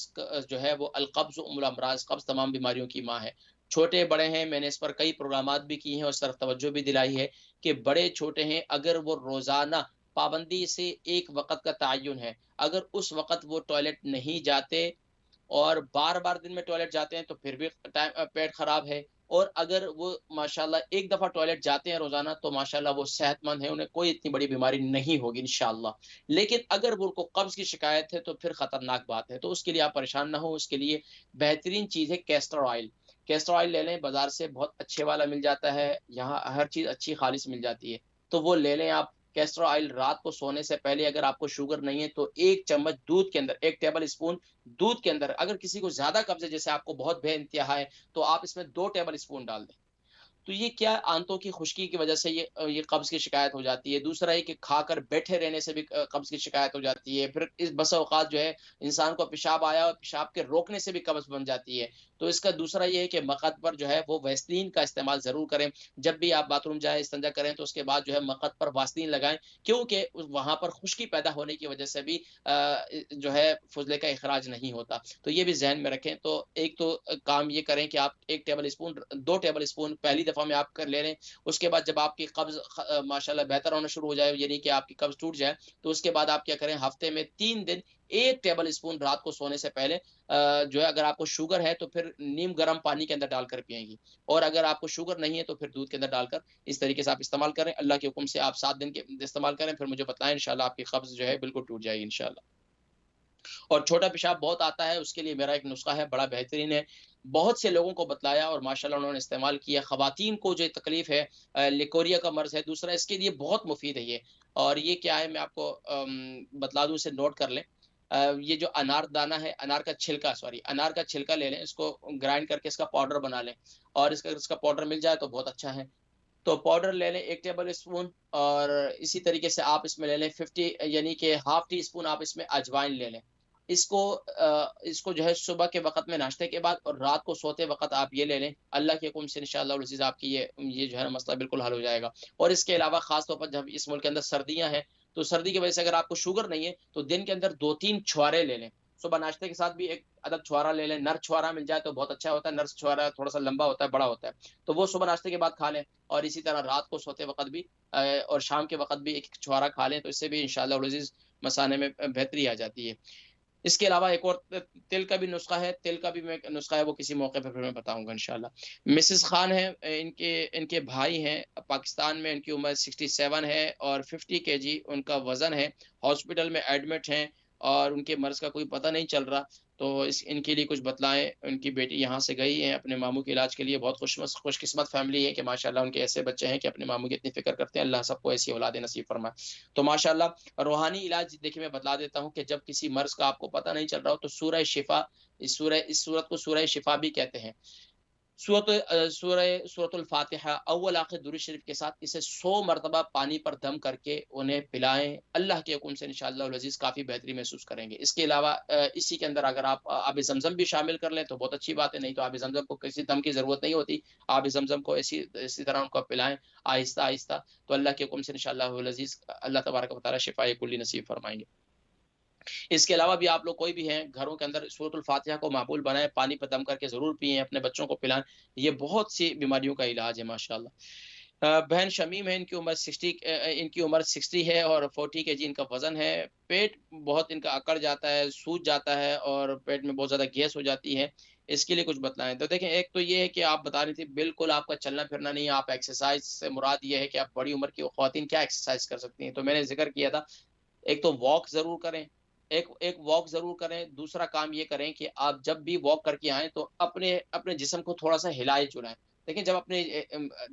جو ہے وہ القبض ام الامراض, قبض تمام بیماریوں کی ماں ہے. چھوٹے بڑے ہیں, میں نے اس پر کئی پروگرامات بھی کی ہیں اور اس طرف توجہ بھی دلائی ہے کہ بڑے چھوٹے ہیں, اگر وہ روزانہ پابندی سے ایک وقت کا تعین ہے, اگر اس وقت وہ ٹوائلٹ نہیں جاتے اور بار بار دن میں ٹوائلٹ جاتے ہیں تو پھر بھی پیٹ خراب ہے, اور اگر وہ ماشاءاللہ ایک دفعہ ٹوائلٹ جاتے ہیں روزانہ تو ماشاءاللہ وہ صحت مند ہیں, انہیں کوئی اتنی بڑی بیماری نہیں ہوگی انشاءاللہ. لیکن اگر وہ کو قبض کی شکایت ہے تو پھر خطرناک بات ہے, تو اس کے لیے آپ پریشان نہ ہو. اس کے لیے بہترین چیز ہے کیسٹر آئل. کیسٹر آئل لے لیں, بازار سے بہت اچھے والا مل جاتا ہے, یہاں ہر چیز اچھی خالص مل جاتی ہے, تو وہ لے لیں آپ. کیسٹر آئل رات کو سونے سے پہلے, اگر آپ کو شوگر نہیں ہے تو 1 چمچ دودھ کے اندر, 1 ٹیبل اسپون دودھ کے اندر, اگر کسی کو زیادہ قبض ہے جیسے آپ کو بہت بے انتہا ہے تو آپ اس میں 2 ٹیبل اسپون ڈال دیں. تو یہ کیا آنتوں کی خشکی کی وجہ سے یہ قبض کی شکایت ہو جاتی ہے. دوسرا ہے کہ کھا کر بیٹھے رہنے سے بھی قبض کی شکایت ہو جاتی ہے. پھر اس بس اوقات جو ہے انسان کو پیشاب آیا اور پیشاب کے روکنے سے بھی قبض بن جاتی ہے. تو اس کا دوسرا یہ ہے کہ مقد پر جو ہے وہ ویسلین کا استعمال ضرور کریں. جب بھی آپ باتھ روم جائیں, استنجا کریں تو اس کے بعد جو ہے مقد پر واسلین لگائیں, کیونکہ وہاں پر خشکی پیدا ہونے کی وجہ سے بھی جو ہے فضلے کا اخراج نہیں ہوتا. تو یہ بھی ذہن میں رکھیں. تو ایک تو کام یہ کریں کہ آپ 1 ٹیبل اسپون 2 ٹیبل اسپون پہلی دفعہ میں آپ کر لے لیں. اس کے بعد جب آپ کی قبض ماشاءاللہ بہتر ہونا شروع ہو جائے, یعنی کہ آپ کی قبض ٹوٹ جائے, تو اس کے بعد آپ کیا کریں, ہفتے میں 3 دن 1 ٹیبل اسپون رات کو سونے سے پہلے جو ہے, اگر آپ کو شوگر ہے تو پھر نیم گرم پانی کے اندر ڈال کر پئیں گی, اور اگر آپ کو شوگر نہیں ہے تو پھر دودھ کے اندر ڈال کر اس طریقے سے آپ استعمال کریں. اللہ کے حکم سے آپ 7 دن کے استعمال کریں, پھر مجھے بتائیں, انشاءاللہ آپ کی قبض جو ہے بالکل ٹوٹ جائے گی انشاءاللہ. اور چھوٹا پیشاب بہت آتا ہے, اس کے لیے میرا ایک نسخہ ہے, بڑا بہترین ہے, بہت سے لوگوں کو بتلایا اور ماشاءاللہ انہوں نے استعمال کیا. خواتین کو جو تکلیف ہے, لیکوریا کا مرض ہے دوسرا, اس کے لیے بہت مفید ہے یہ. اور یہ کیا ہے میں آپ کو بتلا دوں, اسے نوٹ کر لیں. یہ جو انار دانہ ہے, انار کا چھلکا لے لیں, اس کو گرائنڈ کر کے اس کا پاؤڈر بنا لیں, اور اس کا پاؤڈر مل جائے تو بہت اچھا ہے. تو پاؤڈر لے لیں 1 ٹیبل اسپون, اور اسی طریقے سے آپ اس میں لے لیں 50 یعنی کہ ½ ٹی اسپون آپ اس میں اجوائن لے لیں. اس کو جو ہے صبح کے وقت میں ناشتے کے بعد اور رات کو سوتے وقت آپ یہ لے لیں. اللہ کے حکم سے انشاءاللہ العزیز آپ کی یہ جو ہے مسئلہ بالکل حل ہو جائے گا. اور اس کے علاوہ خاص طور پر جب اس ملک کے اندر سردیاں ہیں تو سردی کی وجہ سے اگر آپ کو شوگر نہیں ہے تو دن کے اندر 2-3 چھوارے لے لیں. صبح ناشتے کے ساتھ بھی 1 عدد چھوارا لے لیں. نر چھوارا مل جائے تو بہت اچھا ہوتا ہے, نر چھوارا تھوڑا سا لمبا ہوتا ہے, بڑا ہوتا ہے, تو وہ صبح ناشتے کے بعد کھا لیں. اور اسی طرح رات کو سوتے وقت بھی اور شام کے وقت بھی 1 چھوارا کھا لیں, تو اس سے بھی انشاءاللہ العزیز مثانے میں بہتری آ جاتی ہے. اس کے علاوہ ایک اور تل کا بھی نسخہ ہے, وہ کسی موقع پر پھر میں بتاؤں گا انشاءاللہ. مسز خان ہے, ان کے بھائی ہیں پاکستان میں, ان کی عمر 67 ہے اور 50 kg ان کا وزن ہے, ہاسپٹل میں ایڈمٹ ہیں اور ان کے مرض کا کوئی پتہ نہیں چل رہا. تو ان کے لیے کچھ بتلائیں. ان کی بیٹی یہاں سے گئی ہیں اپنے ماموں کے علاج کے لیے, بہت خوش قسمت فیملی ہے کہ ماشاءاللہ ان کے ایسے بچے ہیں کہ اپنے ماموں کی اتنی فکر کرتے ہیں. اللہ سب کو ایسی اولاد نصیب فرمائے. تو ماشاءاللہ روحانی علاج دیکھیں میں بتلا دیتا ہوں کہ جب کسی مرض کا آپ کو پتہ نہیں چل رہا ہو تو سورہ شفا, اس صورت کو سورہ شفا بھی کہتے ہیں. سورۃ الفاتحہ اول آخر درود شریف کے ساتھ اسے 100 مرتبہ پانی پر دم کر کے انہیں پلائیں، اللہ کے حکم سے انشاءاللہ العزیز کافی بہتری محسوس کریں گے۔ اس کے علاوہ اسی کے اندر اگر آپ آب زمزم بھی شامل کر لیں تو بہت اچھی بات ہے، نہیں تو آب زمزم کو کسی دم کی ضرورت نہیں ہوتی، آب زمزم کو اسی طرح ان کو پلائیں آہستہ آہستہ، تو اللہ کے حکم سے انشاءاللہ العزیز اللہ تبارک و تعالی شفائے کلی نصیب فرمائیں گے۔ اس کے علاوہ بھی آپ لوگ کوئی بھی ہیں گھروں کے اندر سورۃ الفاتحہ کو معقول بنائیں، پانی پر دم کر کے ضرور پئیں، اپنے بچوں کو پلائیں، یہ بہت سی بیماریوں کا علاج ہے ماشاءاللہ۔ بہن شمیم ہے، ان کی عمر 60 ہے اور 40 kg ان کا وزن ہے، پیٹ بہت ان کا اکڑ جاتا ہے، سوج جاتا ہے اور پیٹ میں بہت زیادہ گیس ہو جاتی ہے، اس کے لیے کچھ بتلائیں۔ تو دیکھیں ایک تو یہ ہے کہ آپ بتا رہی تھی بالکل آپ کا چلنا پھرنا نہیں، آپ ایکسرسائز سے مراد یہ ہے کہ آپ بڑی عمر کی خواتین کیا ایکسرسائز کر سکتی ہیں، تو میں نے ذکر کیا تھا ایک تو واک ضرور کریں، ایک واک ضرور کریں، دوسرا کام یہ کریں کہ آپ جب بھی واک کر کے آئیں تو اپنے جسم کو تھوڑا سا ہلائے چلائیں۔ دیکھیں جب اپنے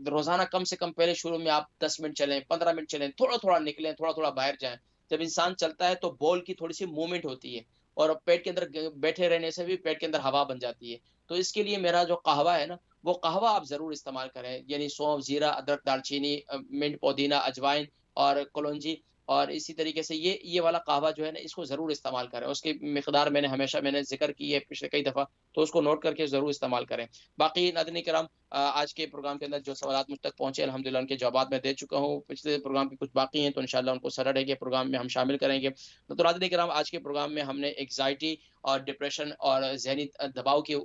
روزانہ کم سے کم پہلے شروع میں آپ 10 منٹ چلیں، 15 منٹ چلیں، تھوڑا تھوڑا نکلیں، تھوڑا تھوڑا باہر جائیں۔ جب انسان چلتا ہے تو بول کی تھوڑی سی موومنٹ ہوتی ہے اور پیٹ کے اندر بیٹھے رہنے سے بھی پیٹ کے اندر ہوا بن جاتی ہے، تو اس کے لیے میرا جو قہوہ ہے نا وہ قہوہ آپ ضرور استعمال کریں، یعنی سونف، زیرہ، ادرک، دال چینی، منٹ، پودینہ، اجوائن اور کلونجی، اور اسی طریقے سے یہ والا قہوہ جو ہے نا اس کو ضرور استعمال کریں، اس کی مقدار ہمیشہ میں نے ذکر کی ہے پچھلے کئی دفعہ، تو اس کو نوٹ کر کے ضرور استعمال کریں۔ باقی ناظرین کرام آج کے پروگرام کے اندر جو سوالات مجھ تک پہنچے الحمدللہ ان کے جوابات میں دے چکا ہوں، پچھلے پروگرام کے کچھ باقی ہیں تو انشاءاللہ ان کو سیٹرڈے کے پروگرام میں ہم شامل کریں گے۔ تو ناظرین کرام آج کے پروگرام میں ہم نے ایگزائٹی اور ڈپریشن اور ذہنی دباؤ کے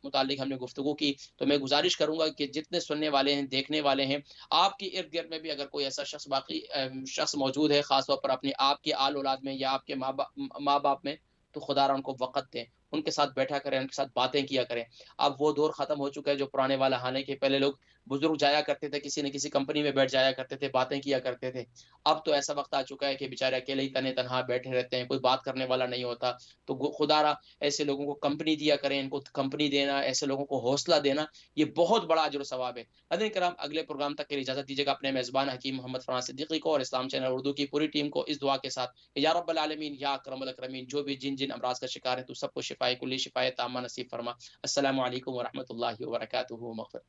متعلق ہم نے گفتگو کی، تو میں گزارش کروں گا کہ جتنے سننے والے ہیں، دیکھنے والے ہیں، آپ کی ارد گرد میں بھی اگر کوئی ایسا شخص موجود ہے، خاص طور پر اپنے آپ کے آل اولاد میں یا آپ کے ماں باپ میں، تو خدا را ان کو وقت دیں، ان کے ساتھ بیٹھا کریں، ان کے ساتھ باتیں کیا کریں۔ اب وہ دور ختم ہو چکا ہے جو پرانے والا ہانے کے پہلے لوگ بزرگ جایا کرتے تھے، کسی نہ کسی کمپنی میں بیٹھ جایا کرتے تھے، باتیں کیا کرتے تھے، اب تو ایسا وقت آ چکا ہے کہ بیچارے اکیلے ہی تنہا بیٹھے رہتے ہیں، کوئی بات کرنے والا نہیں ہوتا، تو خدا را ایسے لوگوں کو کمپنی دیا کریں، ان کو کمپنی دینا، ایسے لوگوں کو حوصلہ دینا، یہ بہت بڑا اجر و ثواب ہے۔ حضرات کرام اگلے پروگرام تک کے لیے اجازت دیجیے گا اپنے میزبان حکیم محمد فرحان صدیقی کو اور اسلام چینل اردو کی پوری ٹیم کو اس دعا کے ساتھ کہ یا رب العالمین یا اکرم الاکرمین، جو بھی جن امراض کا شکار ہے تو سب کو شفائے کلی، شفائے تامہ نصیب فرما۔ السلام علیکم ورحمۃ اللہ وبرکاتہ۔ مغفرت۔